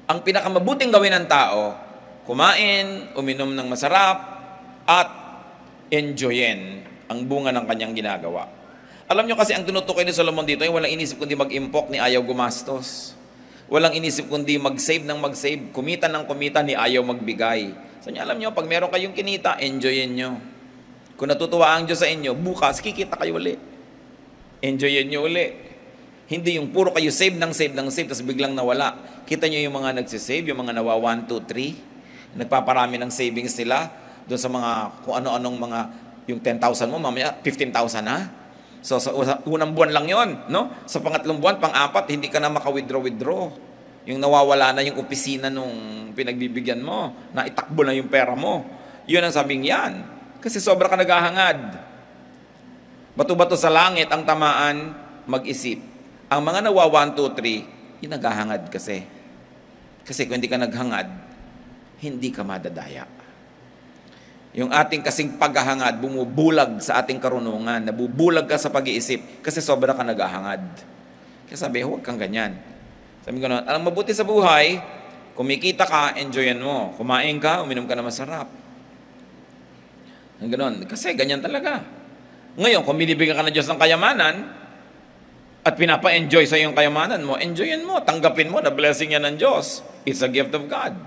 ang pinakamabuting gawin ng tao, kumain, uminom ng masarap, at enjoyin ang bunga ng kanyang ginagawa. Alam niyo kasi ang tinutukoy ni Solomon dito ay walang inisip kundi mag-impok ni ayaw gumastos. Walang inisip kundi mag-save ng mag-save, kumita ng kumita ni ayaw magbigay. So niya, alam niyo, pag meron kayong kinita, enjoyin niyo. Kung natutuwa ang Diyos sa inyo, bukas kikita kayo uli. Enjoyin niyo uli. Hindi yung puro kayo save ng save ng save, tapos biglang nawala. Kita niyo yung mga nagsisave, yung mga nawa 1, 2, 3, nagpaparami ng savings nila doon sa mga kung ano-anong mga, yung 10,000 mo, mamaya 15,000 na. So sa unang buwan lang yon, no? Sa pangatlong buwan, pang-apat, hindi ka na maka-withdraw. Yung nawawala na yung opisina nung pinagbibigyan mo, na itakbo na yung pera mo. Yun ang sabing yan. Kasi sobra ka naghahangad. Bato-bato sa langit ang tamaan, mag-isip. Ang mga nawa 1, 2, 3, yung naghahangad kasi. Kasi kung hindi ka naghangad, hindi ka madadaya. Yung ating kasing paghahangad, bumubulag sa ating karunungan, nabubulag ka sa pag-iisip kasi sobra ka naghahangad. Kaya sabi, huwag kang ganyan. Sabi ko na, alam mabuti sa buhay, kumikita ka, enjoyan mo. Kumain ka, uminom ka na masarap. Ganon. Kasi ganyan talaga. Ngayon, kung binibigyan ka ng Diyos ng kayamanan, at pinapa-enjoy sa iyong kayamanan mo, enjoyin mo, tanggapin mo na blessing yan ng Diyos. It's a gift of God.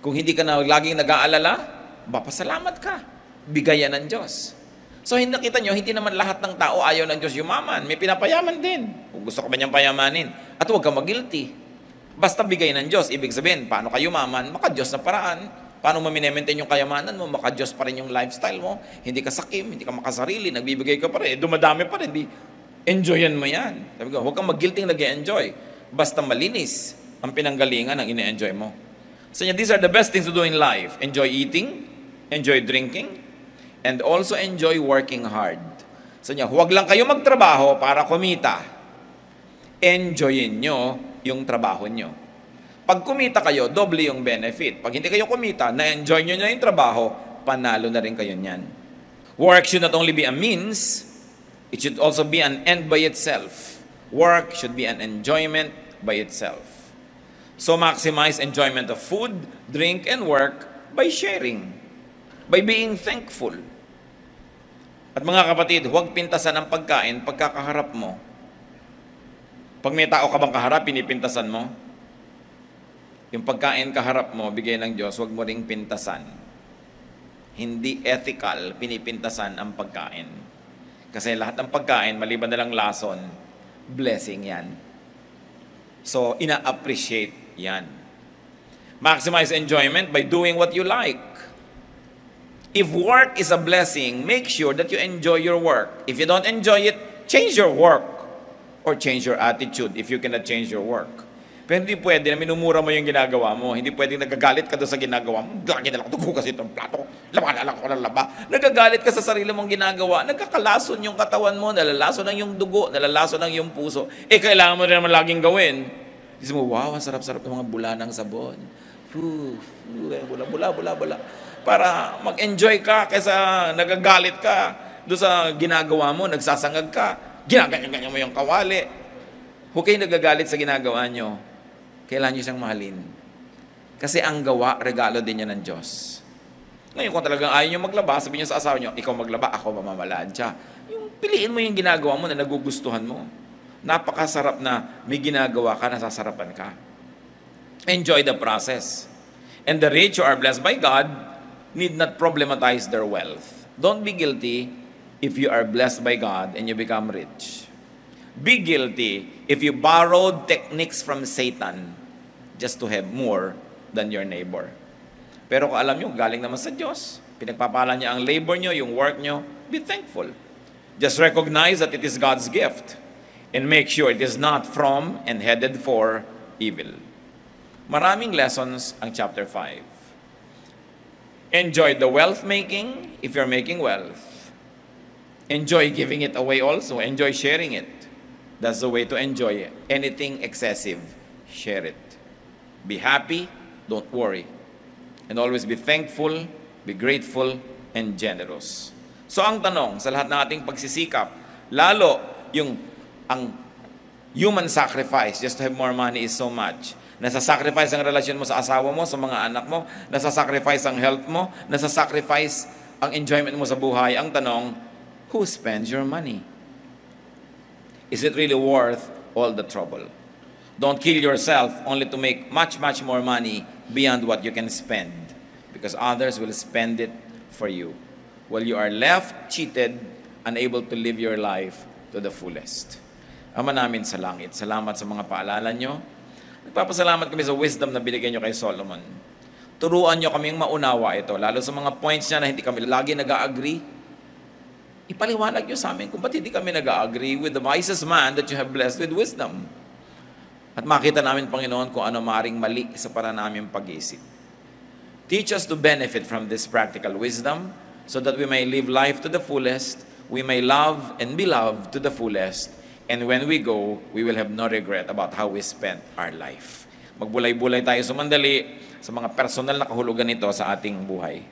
Kung hindi ka na laging nag-aalala, papasalamat ka. Bigayan ng Diyos. So, nakita nyo, hindi naman lahat ng tao ayaw ng Diyos yumaman. May pinapayaman din. Kung gusto ka ba niyang payamanin. At huwag ka mag-guilty. Basta bigay ng Diyos. Ibig sabihin, paano ka yumaman? Maka-Diyos na paraan. Paano mo minimaintain yung kayamanan mo? Maka-Diyos pa rin yung lifestyle mo. Hindi ka sakim, hindi ka makasarili, nagbibigay ka pa rin. Dumadami pa rin. Enjoyan mo yan. Sabi ko, huwag kang mag-guilty nag-enjoy. Basta malinis ang pinanggalingan ng ine-enjoy mo. So, these are the best things to do in life. Enjoy eating, enjoy drinking, and also enjoy working hard. So niya, huwag lang kayo magtrabaho para kumita. Enjoyin nyo yung trabaho nyo. Pag kumita kayo, doble yung benefit. Pag hindi kayo kumita, na-enjoy nyo na yung trabaho, panalo na rin kayo niyan. Work should not only be a means, it should also be an end by itself. Work should be an enjoyment by itself. So maximize enjoyment of food, drink, and work by sharing. By being thankful. At mga kapatid, huwag pintasan ang pagkain pagkakaharap mo. Pag may tao ka bang kaharap, pinipintasan mo? Yung pagkain kaharap mo, bigay ng Diyos, huwag mo ring pintasan. Hindi ethical, pinipintasan ang pagkain. Kasi lahat ng pagkain, maliban na lang lason, blessing yan. So, ina-appreciate yan. Maximize enjoyment by doing what you like. If work is a blessing, make sure that you enjoy your work. If you don't enjoy it, change your work or change your attitude if you cannot change your work. Pero hindi pwede na minumura mo yung ginagawa mo. Hindi pwede nagagalit ka doon sa ginagawa mo. Lagi na lang ito kasi itong plato. Laba ko ng laba. Nagagalit ka sa sarili mong ginagawa. Nagkakalason yung katawan mo. Nalalason ang yung dugo. Nalalason ang yung puso. Kailangan mo rin naman laging gawin. Isip mo, wow, ang sarap-sarap ng mga bula ng sabon. Bula. Para mag-enjoy ka kaysa nagagalit ka doon sa ginagawa mo, nagsasangag ka, ginaganyan mo yung kawali. Huwag kayong nagagalit sa ginagawa nyo. Kailangan nyo siyang mahalin. Kasi ang gawa, regalo din niya ng Diyos. Ngayon, kung talagang ayaw nyo maglaba, sabihin nyo sa asawa nyo, ikaw maglaba, ako mamamadaan siya. Yung piliin mo yung ginagawa mo na nagugustuhan mo. Napakasarap na may ginagawa ka, nasasarapan ka. Enjoy the process. And the rich who are blessed by God need not problematize their wealth. Don't be guilty if you are blessed by God and you become rich. Be guilty if you borrowed techniques from Satan just to have more than your neighbor. Pero kung alam nyo, galing naman sa Diyos, pinagpapala niya ang labor nyo, yung work nyo, be thankful. Just recognize that it is God's gift and make sure it is not from and headed for evil. Maraming lessons ang chapter 5. Enjoy the wealth making if you're making wealth. Enjoy giving it away also. Enjoy sharing it. That's the way to enjoy anything excessive. Share it. Be happy, don't worry. And always be thankful, be grateful, and generous. So ang tanong sa lahat ng ating pagsisikap, lalo ang human sacrifice just to have more money is so much. Nasa-sacrifice ang relasyon mo sa asawa mo, sa mga anak mo, nasa-sacrifice ang health mo, nasa-sacrifice ang enjoyment mo sa buhay. Ang tanong, who spends your money? Is it really worth all the trouble? Don't kill yourself only to make much, much more money beyond what you can spend, because others will spend it for you, while you are left cheated, unable to live your life to the fullest. Ama namin sa langit, salamat sa mga paalala nyo. Nagpapasalamat kami sa wisdom na binigyan nyo kay Solomon. Turuan nyo kaming maunawa ito, lalo sa mga points niya na hindi kami lagi nag-agree. Ipaliwanag nyo sa amin kung ba't hindi kami nag-agree with the wisest man that you have blessed with wisdom. At makita namin, Panginoon, kung ano maring mali sa para namin pag-iisip. Teach us to benefit from this practical wisdom so that we may live life to the fullest, we may love and be loved to the fullest, and when we go, we will have no regret about how we spent our life. Magbulay-bulay tayo sumandali sa mga personal na kahulugan nito sa ating buhay.